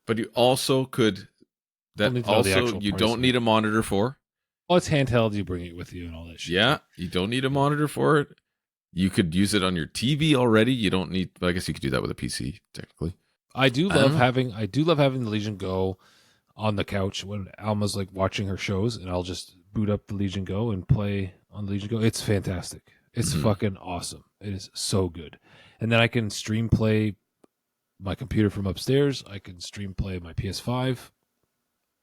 But you also could. You don't need a monitor for. Well, it's handheld. You bring it with you and all that shit. Yeah, you don't need a monitor for it. You could use it on your TV already. You don't need. But I guess you could do that with a PC technically. I do love having the Legion Go on the couch when Alma's like watching her shows, and I'll just boot up the Legion Go and play on the Legion Go. It's fantastic. It's fucking awesome. It is so good. And then I can stream play my computer from upstairs. I can stream play my PS5.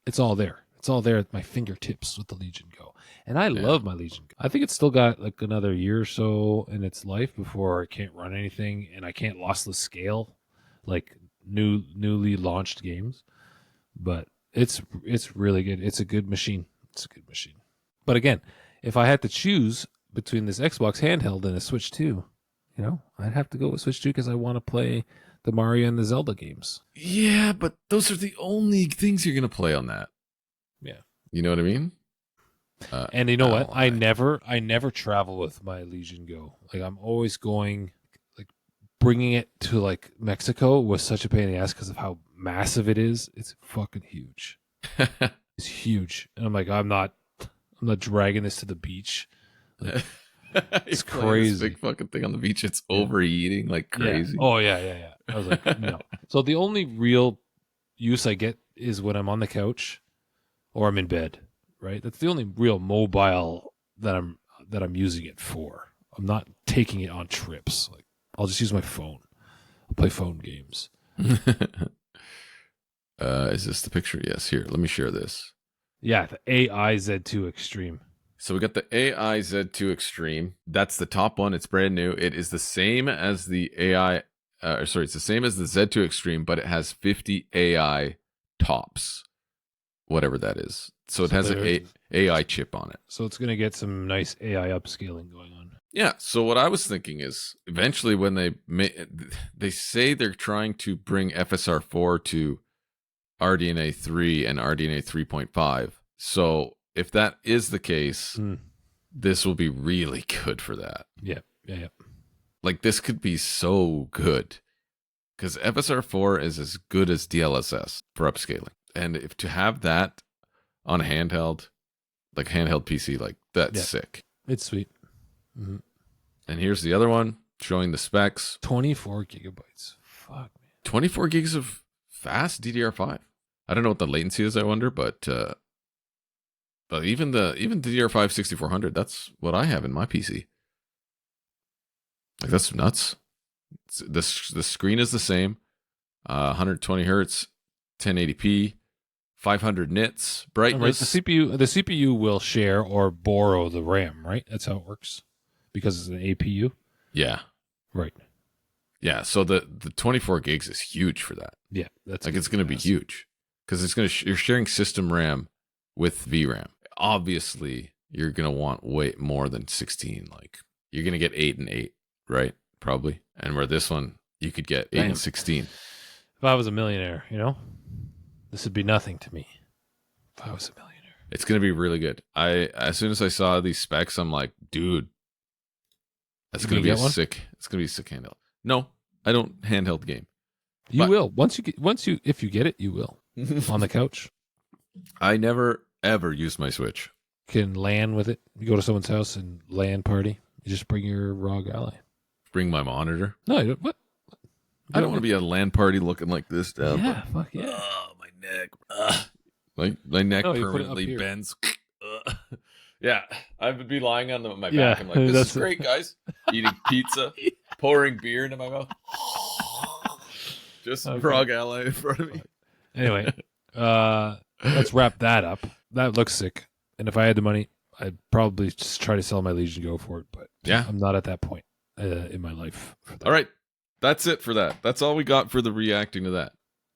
It's all there. It's all there at my fingertips with the Legion Go. And I love my Legion Go. I think it's still got like another year or so in its life before I can't run anything and I can't lossless scale like newly launched games. But it's really good. It's a good machine. But again, if I had to choose between this Xbox handheld and a Switch 2, I'd have to go with Switch 2 because I want to play the Mario and the Zelda games. Yeah, but those are the only things you're going to play on that. Yeah. You know what I mean? And you know what? I never travel with my Legion Go. Like I'm always going, like bringing it to like Mexico was such a pain in the ass because of how massive it is. It's fucking huge. It's huge. And I'm like, I'm not dragging this to the beach. Like, it's crazy. This big fucking thing on the beach. It's overheating like crazy. Yeah. Oh yeah. I was like, no. So the only real use I get is when I'm on the couch or I'm in bed. Right. That's the only real mobile that I'm using it for. I'm not taking it on trips. Like I'll just use my phone. I'll play phone games. Is this the picture? Yes. Here, let me share this. Yeah, the AI Z2 Extreme. So we got the AI Z2 Extreme. That's the top one. It's brand new. It is the same as the AI. It's the same as the Z2 Extreme, but it has 50 AI tops, whatever that is. So it has an AI chip on it. So it's going to get some nice AI upscaling going on. Yeah. So what I was thinking is, eventually, when they say they're trying to bring FSR4 to RDNA 3 and RDNA 3.5. So if that is the case, this will be really good for that. Yeah. Like, this could be so good because FSR4 is as good as DLSS for upscaling. And if to have that on a handheld PC, like, that's sick. It's sweet. Mm-hmm. And here's the other one showing the specs. 24 gigabytes. Fuck, man. 24 gigs of fast DDR5. I don't know what the latency is, I wonder, but even DDR5 6400, that's what I have in my PC. Like, that's nuts. The screen is the same. 120 hertz, 1080p, 500 nits brightness. Right, the CPU will share or borrow the RAM, right? That's how it works. Because it's an APU. Yeah. Right. Yeah, so the 24 gigs is huge for that. Yeah, that's like, it's going to be huge because it's going to you're sharing system RAM with VRAM. Obviously, you're going to want way more than 16. Like, you're going to get 8 and 8, right? Probably. And where this one, you could get 8 and 16. If I was a millionaire, this would be nothing to me. If I was a millionaire. It's going to be really good. As soon as I saw these specs, I'm like, dude, that's going to be it's going to be a sick handheld. No, I don't handheld game. You will. If you get it, you will. On the couch. I never ever used my Switch. Can LAN with it. You go to someone's house and LAN party. You just bring your ROG Ally. Bring my monitor. No, you don't, what? I don't want to be at a LAN party looking like this, Dad. Yeah, fuck yeah. Oh, my neck. My neck permanently bends. Yeah, I would be lying on my back. I'm like, this is great, guys. Eating pizza, pouring beer into my mouth. Just ROG Ally in front of me. Anyway, let's wrap that up. That looks sick. And if I had the money, I'd probably just try to sell my Legion Go for it. But yeah, I'm not at that point in my life. All right. That's it for that. That's all we got for the reacting to that.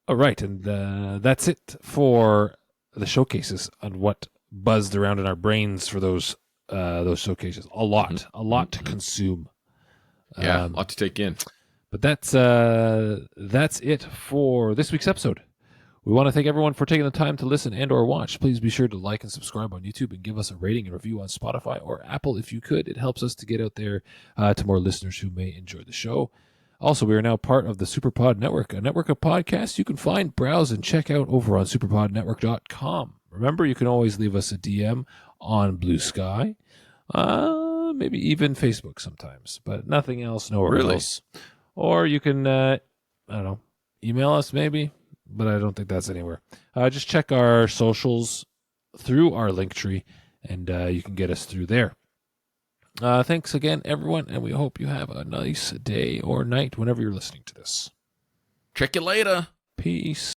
All right. And that's it for the showcases on what buzzed around in our brains for those showcases. A lot to consume. Yeah, a lot to take in. But that's it for this week's episode. We want to thank everyone for taking the time to listen and or watch. Please be sure to like and subscribe on YouTube and give us a rating and review on Spotify or Apple if you could. It helps us to get out there to more listeners who may enjoy the show. Also, we are now part of the SuperPod Network, a network of podcasts you can find, browse, and check out over on superpodnetwork.com. Remember, you can always leave us a DM on Blue Sky, maybe even Facebook sometimes, but nothing else, nowhere else. Or you can, email us maybe, but I don't think that's anywhere. Just check our socials through our link tree, and you can get us through there. Thanks again, everyone, and we hope you have a nice day or night whenever you're listening to this. Check you later. Peace.